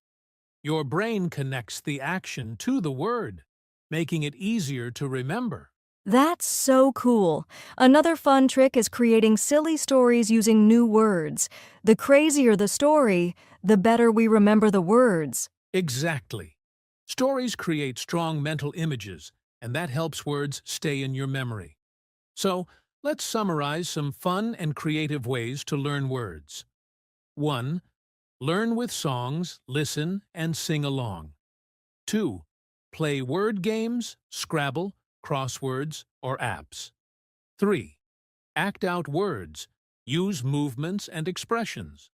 Your brain connects the action to the word, making it easier to remember. That's so cool. Another fun trick is creating silly stories using new words. The crazier the story, the better we remember the words. Exactly. Stories create strong mental images, and that helps words stay in your memory. So, let's summarize some fun and creative ways to learn words. 1. Learn with songs, listen, and sing along. 2. Play word games, Scrabble, crosswords, or apps. 3. Act out words. Use movements and expressions.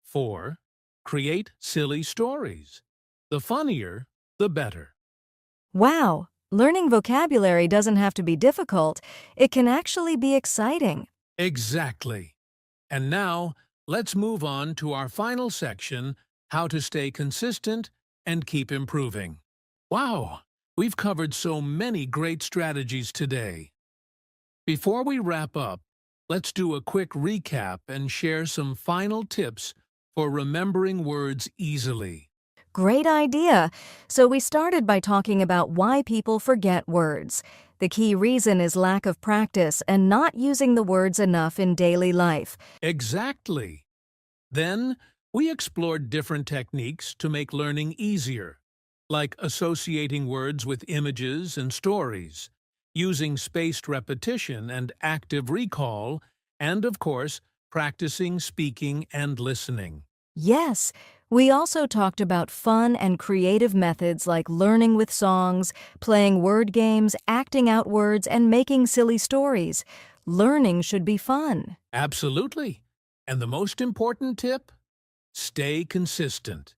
4. Create silly stories. The funnier, the better. Wow, learning vocabulary doesn't have to be difficult. It can actually be exciting. Exactly. And now, let's move on to our final section, how to stay consistent and keep improving. Wow, we've covered so many great strategies today. Before we wrap up, let's do a quick recap and share some final tips for remembering words easily. Great idea. So we started by talking about why people forget words. The key reason is lack of practice and not using the words enough in daily life. Exactly. Then, we explored different techniques to make learning easier, like associating words with images and stories, using spaced repetition and active recall, and, of course, practicing speaking and listening. Yes, we also talked about fun and creative methods like learning with songs, playing word games, acting out words, and making silly stories. Learning should be fun. Absolutely. And the most important tip? Stay consistent.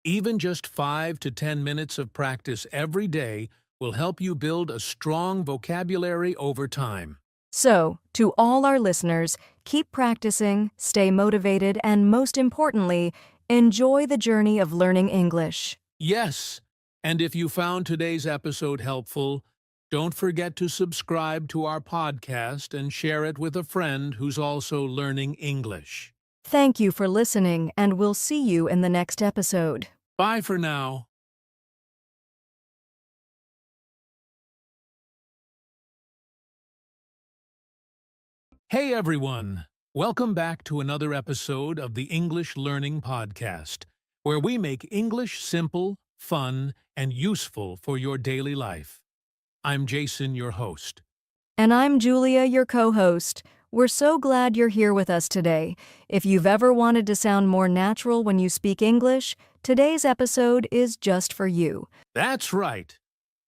Even just 5 to 10 minutes of practice every day will help you build a strong vocabulary over time. So, to all our listeners, keep practicing, stay motivated, and most importantly, enjoy the journey of learning English. Yes, and if you found today's episode helpful, don't forget to subscribe to our podcast and share it with a friend who's also learning English. Thank you for listening, and we'll see you in the next episode. Bye for now. Hey everyone! Welcome back to another episode of the English Learning Podcast, where we make English simple, fun, and useful for your daily life. I'm Jason, your host. And I'm Julia, your co-host. We're so glad you're here with us today. If you've ever wanted to sound more natural when you speak English, today's episode is just for you. That's right.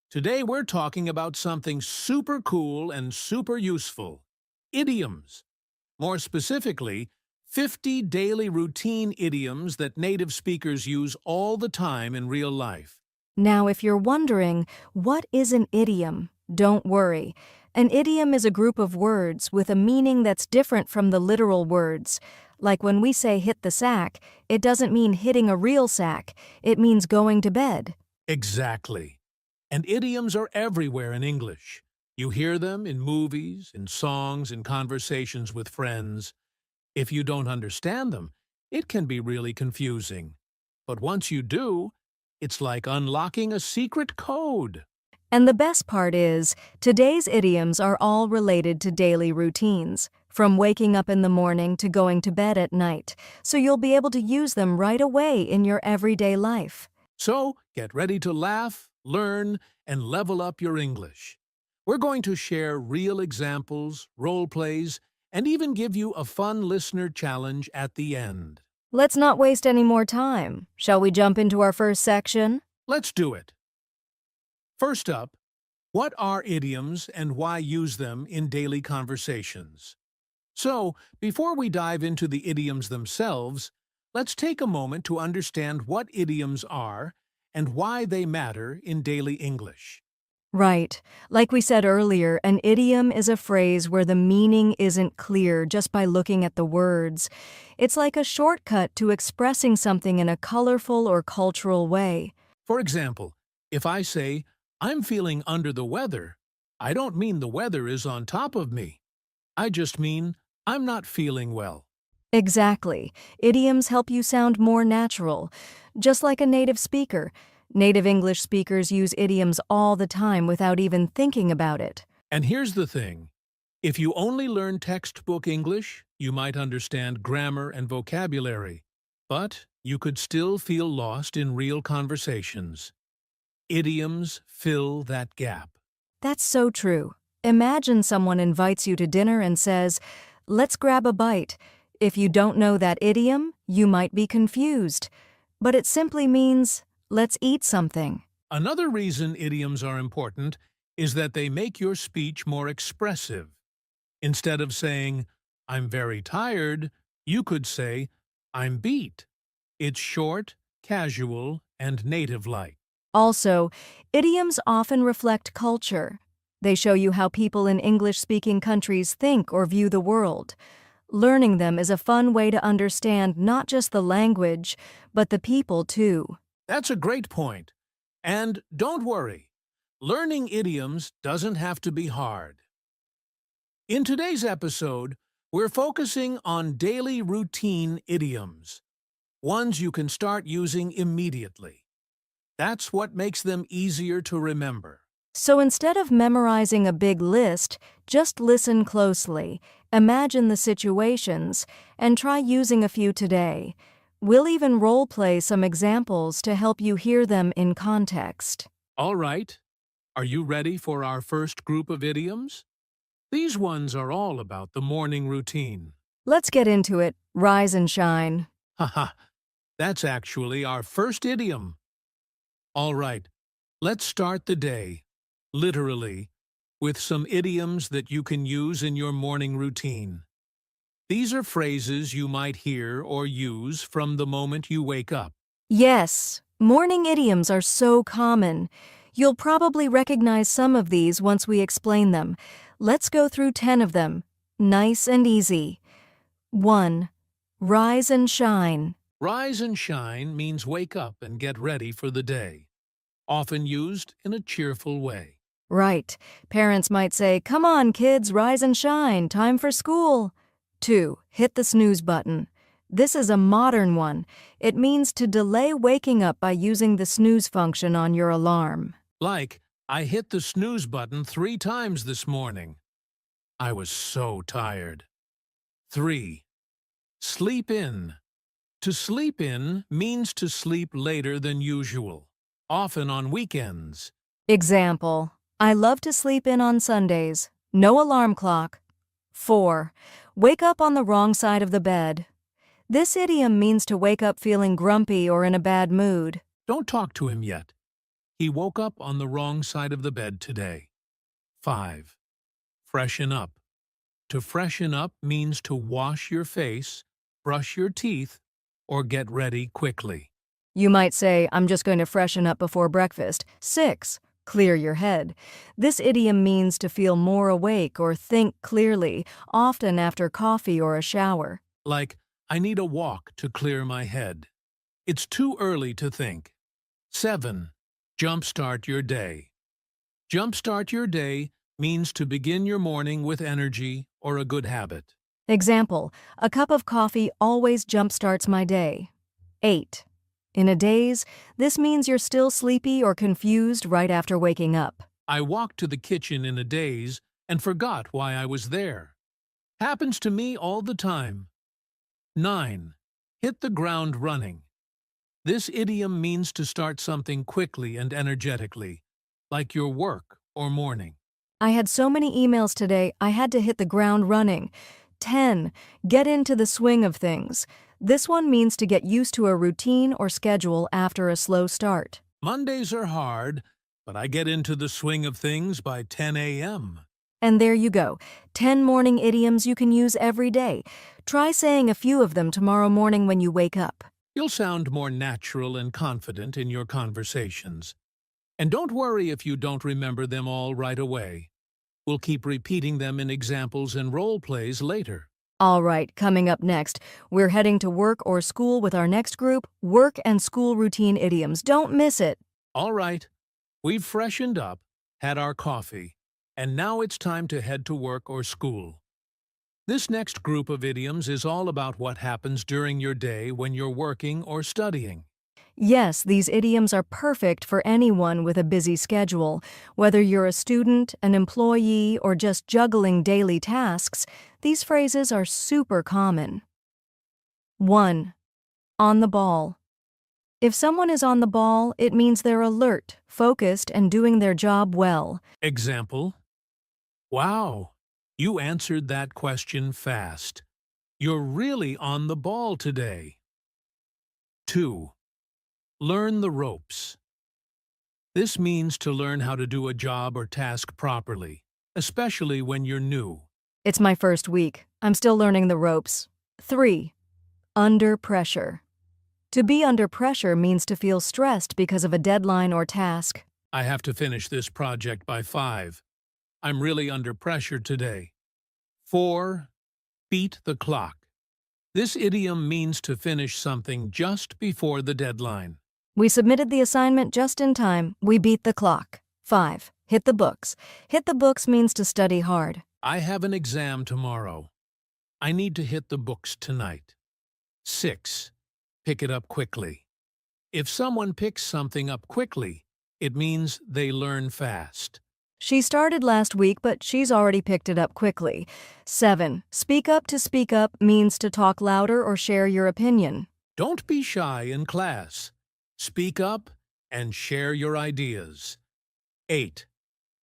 Today we're talking about something super cool and super useful. Idioms. More specifically, 50 daily routine idioms that native speakers use all the time in real life. Now, if you're wondering, what is an idiom? Don't worry. An idiom is a group of words with a meaning that's different from the literal words. Like when we say hit the sack, it doesn't mean hitting a real sack. It means going to bed. Exactly. And idioms are everywhere in English. You hear them in movies, in songs, in conversations with friends. If you don't understand them, it can be really confusing. But once you do, it's like unlocking a secret code. And the best part is, today's idioms are all related to daily routines, from waking up in the morning to going to bed at night, so you'll be able to use them right away in your everyday life. So get ready to laugh, learn, and level up your English. We're going to share real examples, role plays, and even give you a fun listener challenge at the end. Let's not waste any more time. Shall we jump into our first section? Let's do it. First up, what are idioms and why use them in daily conversations? So, before we dive into the idioms themselves, let's take a moment to understand what idioms are and why they matter in daily English. Right. Like we said earlier, an idiom is a phrase where the meaning isn't clear just by looking at the words. It's like a shortcut to expressing something in a colorful or cultural way. For example, if I say, "I'm feeling under the weather," I don't mean the weather is on top of me. I just mean I'm not feeling well. Exactly. Idioms help you sound more natural. Just like a native speaker. Native English speakers use idioms all the time without even thinking about it. And here's the thing. If you only learn textbook English, you might understand grammar and vocabulary, but you could still feel lost in real conversations. Idioms fill that gap. That's so true. Imagine someone invites you to dinner and says, "Let's grab a bite." If you don't know that idiom, you might be confused. But it simply means, let's eat something. Another reason idioms are important is that they make your speech more expressive. Instead of saying, "I'm very tired," you could say, "I'm beat." It's short, casual, and native-like. Also, idioms often reflect culture. They show you how people in English-speaking countries think or view the world. Learning them is a fun way to understand not just the language, but the people too. That's a great point. And don't worry, learning idioms doesn't have to be hard. In today's episode, we're focusing on daily routine idioms, ones you can start using immediately. That's what makes them easier to remember. So instead of memorizing a big list, just listen closely, imagine the situations, and try using a few today. We'll even role-play some examples to help you hear them in context. All right, are you ready for our first group of idioms? These ones are all about the morning routine. Let's get into it. Rise and shine. Haha, that's actually our first idiom. All right, let's start the day, literally, with some idioms that you can use in your morning routine. These are phrases you might hear or use from the moment you wake up. Yes, morning idioms are so common. You'll probably recognize some of these once we explain them. Let's go through 10 of them. Nice and easy. 1. Rise and shine. Rise and shine means wake up and get ready for the day, often used in a cheerful way. Right. Parents might say, "Come on, kids, rise and shine. Time for school." 2. Hit the snooze button. This is a modern one. It means to delay waking up by using the snooze function on your alarm. Like, I hit the snooze button 3 times this morning. I was so tired. 3. Sleep in. To sleep in means to sleep later than usual, often on weekends. Example, I love to sleep in on Sundays. No alarm clock. 4. Wake up on the wrong side of the bed. This idiom means to wake up feeling grumpy or in a bad mood. Don't talk to him yet. He woke up on the wrong side of the bed today. 5. Freshen up. To freshen up means to wash your face, brush your teeth, or get ready quickly. You might say, I'm just going to freshen up before breakfast. 6. Clear your head. This idiom means to feel more awake or think clearly, often after coffee or a shower. Like, I need a walk to clear my head. It's too early to think. 7. Jumpstart your day. Jumpstart your day means to begin your morning with energy or a good habit. Example, a cup of coffee always jumpstarts my day. 8. In a daze, this means you're still sleepy or confused right after waking up. I walked to the kitchen in a daze and forgot why I was there. Happens to me all the time. 9. Hit the ground running. This idiom means to start something quickly and energetically, like your work or morning. I had so many emails today, I had to hit the ground running. 10. Get into the swing of things. This one means to get used to a routine or schedule after a slow start. Mondays are hard, but I get into the swing of things by 10 a.m. And there you go, 10 morning idioms you can use every day. Try saying a few of them tomorrow morning when you wake up. You'll sound more natural and confident in your conversations. And don't worry if you don't remember them all right away. We'll keep repeating them in examples and role plays later. All right, coming up next, we're heading to work or school with our next group, Work and School Routine Idioms. Don't miss it. All right, we've freshened up, had our coffee, and now it's time to head to work or school. This next group of idioms is all about what happens during your day when you're working or studying. Yes, these idioms are perfect for anyone with a busy schedule. Whether you're a student, an employee, or just juggling daily tasks, these phrases are super common. 1. On the ball. If someone is on the ball, it means they're alert, focused, and doing their job well. Example: Wow, you answered that question fast. You're really on the ball today. 2. Learn the ropes. This means to learn how to do a job or task properly, especially when you're new. It's my first week. I'm still learning the ropes. 3. Under pressure. To be under pressure means to feel stressed because of a deadline or task. I have to finish this project by 5. I'm really under pressure today. 4. Beat the clock. This idiom means to finish something just before the deadline. We submitted the assignment just in time. We beat the clock. 5. Hit the books. Hit the books means to study hard. I have an exam tomorrow. I need to hit the books tonight. 6. Pick it up quickly. If someone picks something up quickly, it means they learn fast. She started last week, but she's already picked it up quickly. 7. Speak up to speak up means to talk louder or share your opinion. Don't be shy in class. Speak up and share your ideas. 8.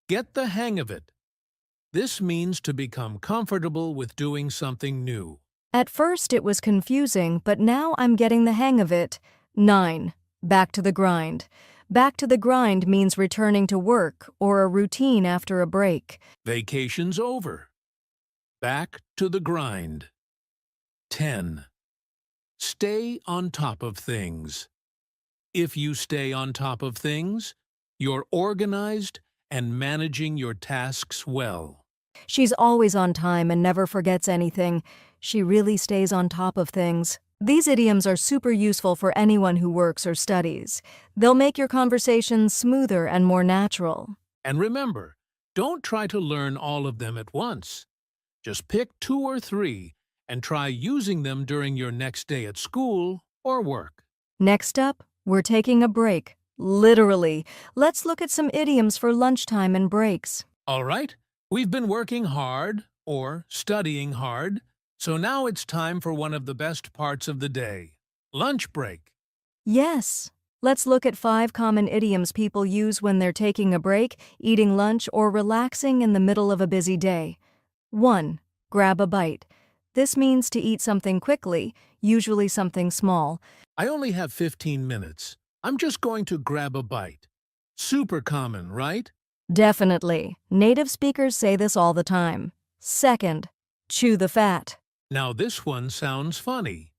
Get the hang of it. This means to become comfortable with doing something new. At first it was confusing, but now I'm getting the hang of it. 9. Back to the grind. Back to the grind means returning to work or a routine after a break. Vacation's over. Back to the grind. 10. Stay on top of things. If you stay on top of things, you're organized and managing your tasks well. She's always on time and never forgets anything. She really stays on top of things. These idioms are super useful for anyone who works or studies. They'll make your conversations smoother and more natural. And remember, don't try to learn all of them at once. Just pick 2 or 3 and try using them during your next day at school or work. Next up, we're taking a break. Literally. Let's look at some idioms for lunchtime and breaks. All right, we've been working hard or studying hard. So now it's time for one of the best parts of the day, lunch break. Yes. Let's look at 5 common idioms people use when they're taking a break, eating lunch, or relaxing in the middle of a busy day. 1. Grab a bite. This means to eat something quickly, usually something small. I only have 15 minutes. I'm just going to grab a bite. Super common, right? Definitely. Native speakers say this all the time. 2nd. Chew the fat. Now this one sounds funny.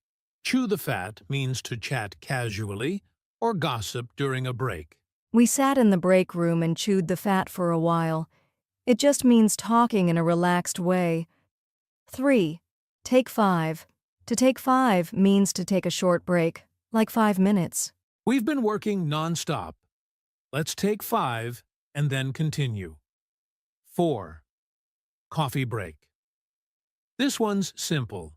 Chew the fat means to chat casually or gossip during a break. We sat in the break room and chewed the fat for a while. It just means talking in a relaxed way. 3. Take 5. To take 5 means to take a short break, like 5 minutes. We've been working nonstop. Let's take 5 and then continue. 4. Coffee break. This one's simple.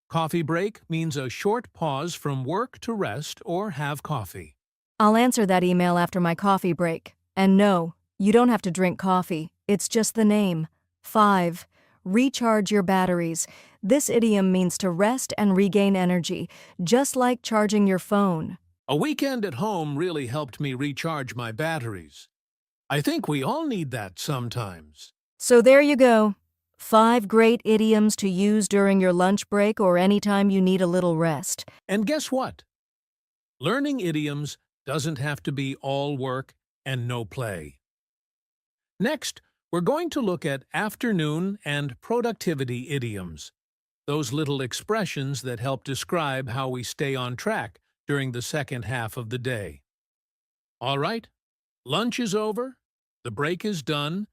Coffee break means a short pause from work to rest or have coffee. I'll answer that email after my coffee break. And no, you don't have to drink coffee. It's just the name. 5. Recharge your batteries. This idiom means to rest and regain energy, just like charging your phone. A weekend at home really helped me recharge my batteries. I think we all need that sometimes. So there you go. 5 great idioms to use during your lunch break or anytime you need a little rest. And guess what? Learning idioms doesn't have to be all work and no play. Next, we're going to look at afternoon and productivity idioms, those little expressions that help describe how we stay on track during the second half of the day. All right, lunch is over, the break is done,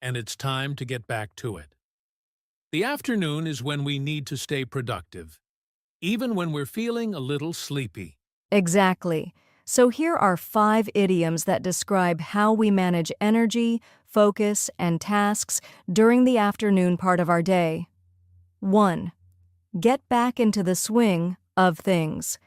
and it's time to get back to it. The afternoon is when we need to stay productive, even when we're feeling a little sleepy. Exactly. So here are 5 idioms that describe how we manage energy, focus, and tasks during the afternoon part of our day. 1. Get back into the swing of things.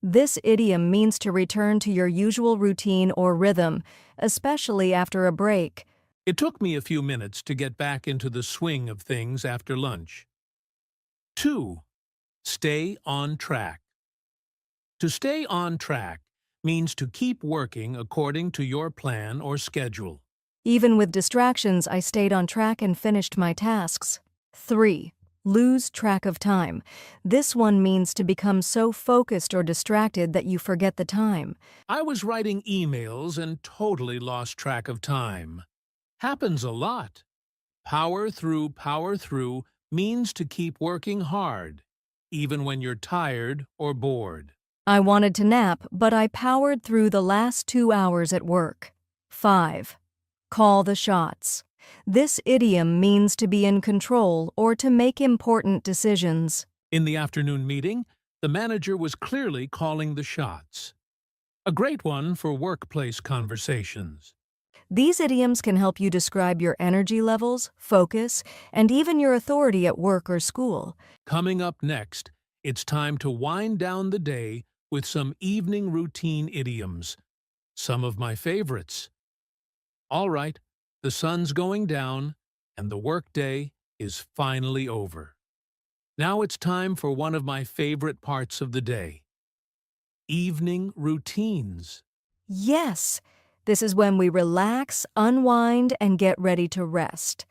This idiom means to return to your usual routine or rhythm, especially after a break. It took me a few minutes to get back into the swing of things after lunch. 2. Stay on track. To stay on track means to keep working according to your plan or schedule. Even with distractions, I stayed on track and finished my tasks. 3. Lose track of time. This one means to become so focused or distracted that you forget the time. I was writing emails and totally lost track of time. Happens a lot. Power through means to keep working hard, even when you're tired or bored. I wanted to nap, but I powered through the last 2 hours at work. 5. Call the shots. This idiom means to be in control or to make important decisions. In the afternoon meeting, the manager was clearly calling the shots. A great one for workplace conversations. These idioms can help you describe your energy levels, focus, and even your authority at work or school. Coming up next, it's time to wind down the day with some evening routine idioms, some of my favorites. All right, the sun's going down, and the workday is finally over. Now it's time for one of my favorite parts of the day, evening routines. Yes, this is when we relax, unwind, and get ready to rest.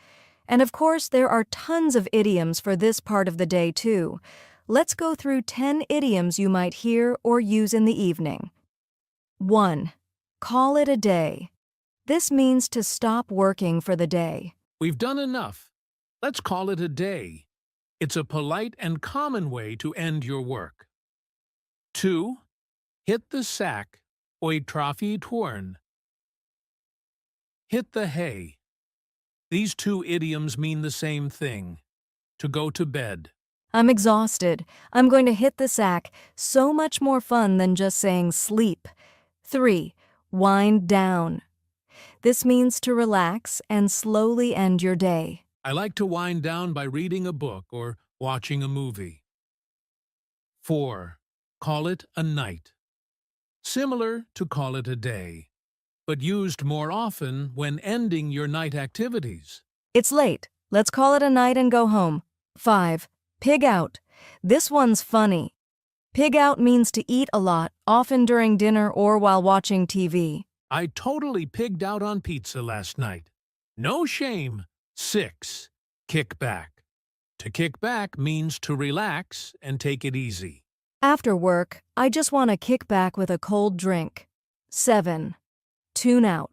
And of course, there are tons of idioms for this part of the day, too. Let's go through 10 idioms you might hear or use in the evening. 1. Call it a day. This means to stop working for the day. We've done enough. Let's call it a day. It's a polite and common way to end your work. 2. Hit the sack, oi traffi twern. Hit the hay. These 2 idioms mean the same thing, to go to bed. I'm exhausted. I'm going to hit the sack. So much more fun than just saying sleep. 3. Wind down. This means to relax and slowly end your day. I like to wind down by reading a book or watching a movie. 4. Call it a night. Similar to call it a day, but used more often when ending your night activities. It's late. Let's call it a night and go home. 5. Pig out. This one's funny. Pig out means to eat a lot, often during dinner or while watching TV. I totally pigged out on pizza last night. No shame. 6. Kick back. To kick back means to relax and take it easy. After work, I just want to kick back with a cold drink. 7. Tune out.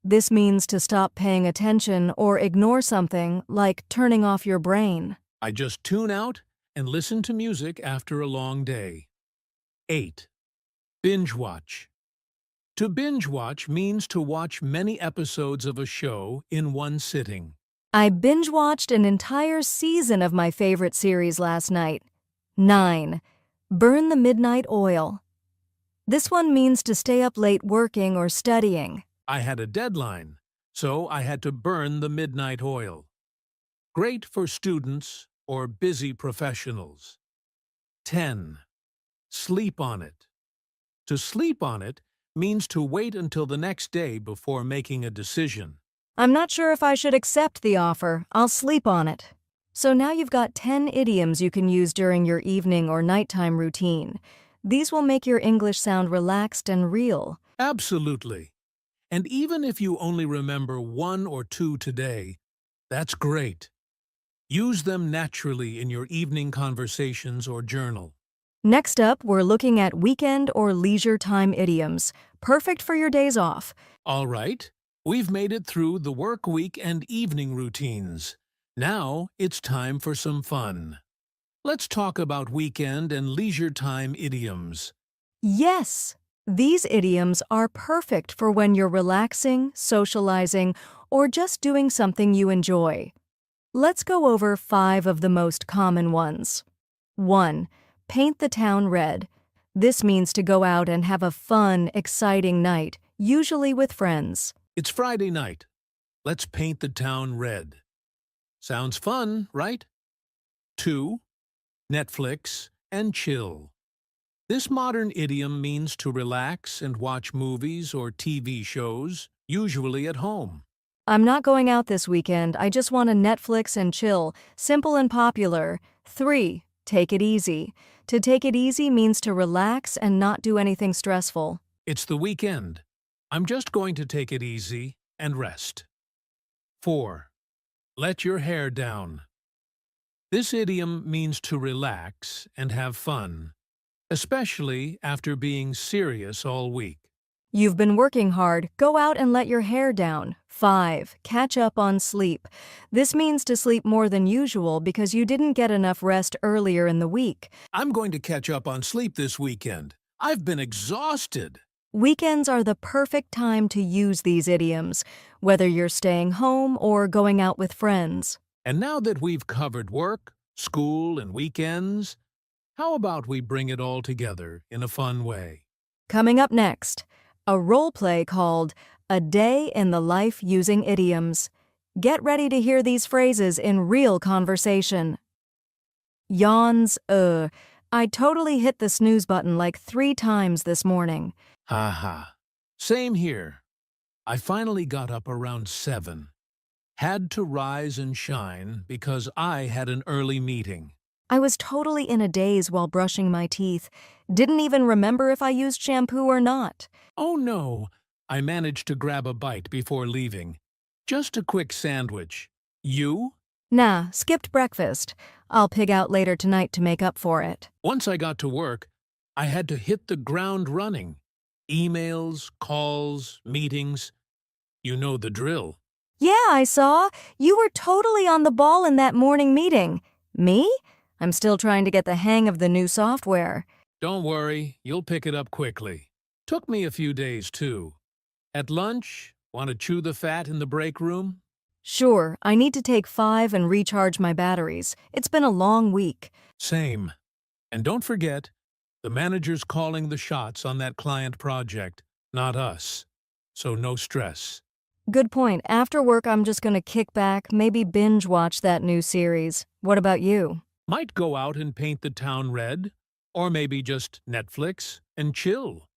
This means to stop paying attention or ignore something, like turning off your brain. I just tune out and listen to music after a long day. 8. Binge watch. To binge watch means to watch many episodes of a show in one sitting. I binge-watched an entire season of my favorite series last night. 9. Burn the midnight oil. This one means to stay up late working or studying. I had a deadline, so I had to burn the midnight oil. Great for students or busy professionals. 10. Sleep on it. To sleep on it means to wait until the next day before making a decision. I'm not sure if I should accept the offer. I'll sleep on it. So now you've got 10 idioms you can use during your evening or nighttime routine. These will make your English sound relaxed and real. Absolutely. And even if you only remember 1 or 2 today, that's great. Use them naturally in your evening conversations or journal. Next up, we're looking at weekend or leisure time idioms, perfect for your days off. All right, we've made it through the work week and evening routines. Now it's time for some fun. Let's talk about weekend and leisure time idioms. Yes! These idioms are perfect for when you're relaxing, socializing, or just doing something you enjoy. Let's go over 5 of the most common ones. 1. Paint the town red. This means to go out and have a fun, exciting night, usually with friends. It's Friday night. Let's paint the town red. Sounds fun, right? 2. Netflix and chill. This modern idiom means to relax and watch movies or TV shows, usually at home. I'm not going out this weekend. I just want to Netflix and chill. Simple and popular. 3. Take it easy. To take it easy means to relax and not do anything stressful. It's the weekend. I'm just going to take it easy and rest. 4. Let your hair down. This idiom means to relax and have fun, especially after being serious all week. You've been working hard. Go out and let your hair down. 5. Catch up on sleep. This means to sleep more than usual because you didn't get enough rest earlier in the week. I'm going to catch up on sleep this weekend. I've been exhausted. Weekends are the perfect time to use these idioms, whether you're staying home or going out with friends. And now that we've covered work, school, and weekends, how about we bring it all together in a fun way? Coming up next, a role play called A Day in the Life Using Idioms. Get ready to hear these phrases in real conversation. Yawns, I totally hit the snooze button like 3 times this morning. Ha ha. Same here. I finally got up around 7. Had to rise and shine because I had an early meeting. I was totally in a daze while brushing my teeth. Didn't even remember if I used shampoo or not. Oh no, I managed to grab a bite before leaving. Just a quick sandwich. You? Nah, skipped breakfast. I'll pig out later tonight to make up for it. Once I got to work, I had to hit the ground running. Emails, calls, meetings. You know the drill. Yeah, I saw. You were totally on the ball in that morning meeting. Me? I'm still trying to get the hang of the new software. Don't worry, you'll pick it up quickly. Took me a few days, too. At lunch, want to chew the fat in the break room? Sure, I need to take 5 and recharge my batteries. It's been a long week. Same. And don't forget, the manager's calling the shots on that client project, not us. So no stress. Good point. After work, I'm just gonna kick back, maybe binge watch that new series. What about you? Might go out and paint the town red, or maybe just Netflix and chill.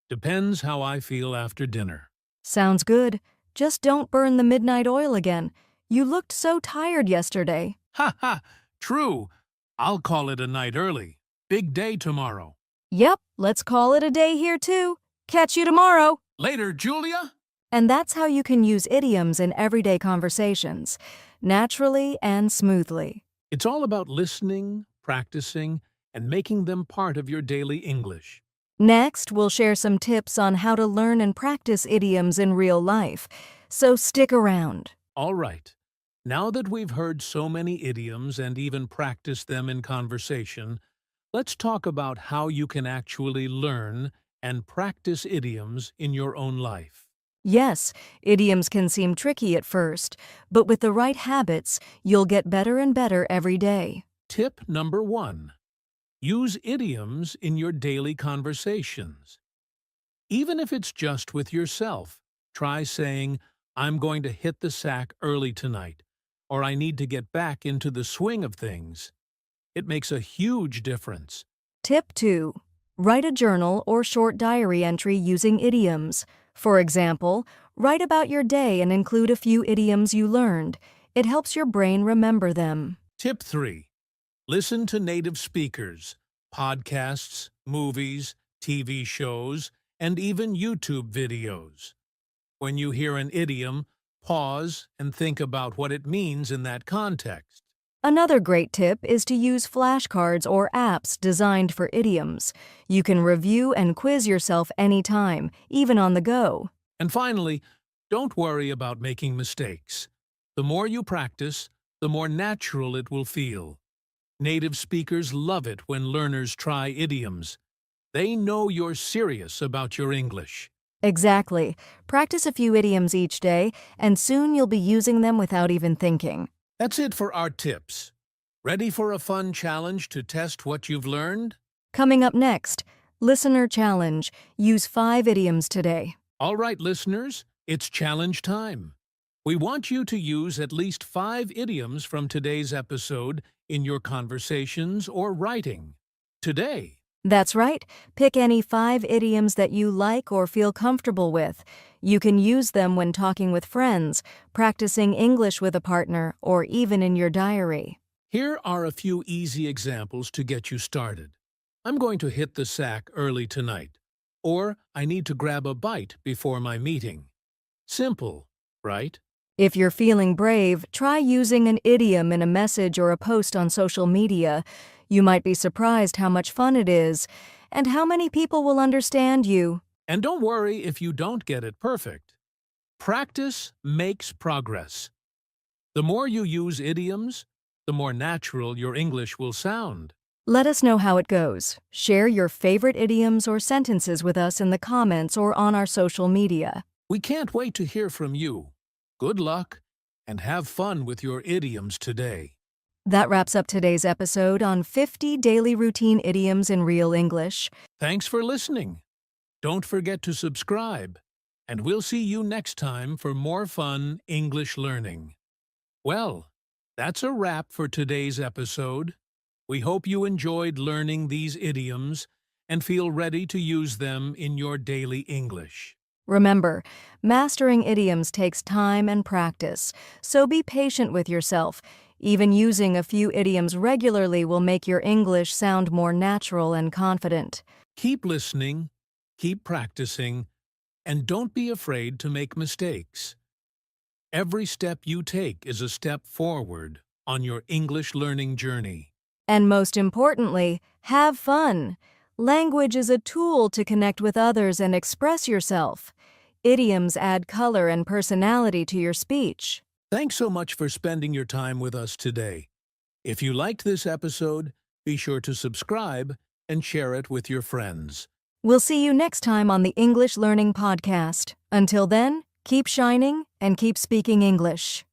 Depends how I feel after dinner. Sounds good. Just don't burn the midnight oil again. You looked so tired yesterday. Ha ha! True. I'll call it a night early. Big day tomorrow. Yep, let's call it a day here too. Catch you tomorrow. Later, Julia. And that's how you can use idioms in everyday conversations, naturally and smoothly. It's all about listening, practicing, and making them part of your daily English. Next, we'll share some tips on how to learn and practice idioms in real life. So stick around. All right. Now that we've heard so many idioms and even practiced them in conversation, let's talk about how you can actually learn and practice idioms in your own life. Yes, idioms can seem tricky at first, but with the right habits, you'll get better and better every day. Tip number 1. Use idioms in your daily conversations. Even if it's just with yourself, try saying, "I'm going to hit the sack early tonight," or "I need to get back into the swing of things." It makes a huge difference. Tip 2. Write a journal or short diary entry using idioms. For example, write about your day and include a few idioms you learned. It helps your brain remember them. Tip 3. Listen to native speakers, podcasts, movies, TV shows, and even YouTube videos. When you hear an idiom, pause and think about what it means in that context. Another great tip is to use flashcards or apps designed for idioms. You can review and quiz yourself anytime, even on the go. And finally, don't worry about making mistakes. The more you practice, the more natural it will feel. Native speakers love it when learners try idioms. They know you're serious about your English. Exactly. Practice a few idioms each day, and soon you'll be using them without even thinking. That's it for our tips. Ready for a fun challenge to test what you've learned? Coming up next, Listener Challenge. Use 5 idioms today. All right, listeners, it's challenge time. We want you to use at least 5 idioms from today's episode in your conversations or writing. Today. That's right. Pick any 5 idioms that you like or feel comfortable with. You can use them when talking with friends, practicing English with a partner, or even in your diary. Here are a few easy examples to get you started. I'm going to hit the sack early tonight. Or, I need to grab a bite before my meeting. Simple, right? If you're feeling brave, try using an idiom in a message or a post on social media. You might be surprised how much fun it is, and how many people will understand you. And don't worry if you don't get it perfect. Practice makes progress. The more you use idioms, the more natural your English will sound. Let us know how it goes. Share your favorite idioms or sentences with us in the comments or on our social media. We can't wait to hear from you. Good luck, and have fun with your idioms today. That wraps up today's episode on 50 daily routine idioms in real English. Thanks for listening. Don't forget to subscribe, and we'll see you next time for more fun English learning. Well, that's a wrap for today's episode. We hope you enjoyed learning these idioms and feel ready to use them in your daily English. Remember, mastering idioms takes time and practice, so be patient with yourself. Even using a few idioms regularly will make your English sound more natural and confident. Keep listening, keep practicing, and don't be afraid to make mistakes. Every step you take is a step forward on your English learning journey. And most importantly, have fun. Language is a tool to connect with others and express yourself. Idioms add color and personality to your speech. Thanks so much for spending your time with us today. If you liked this episode, be sure to subscribe and share it with your friends. We'll see you next time on the English Learning Podcast. Until then, keep shining and keep speaking English.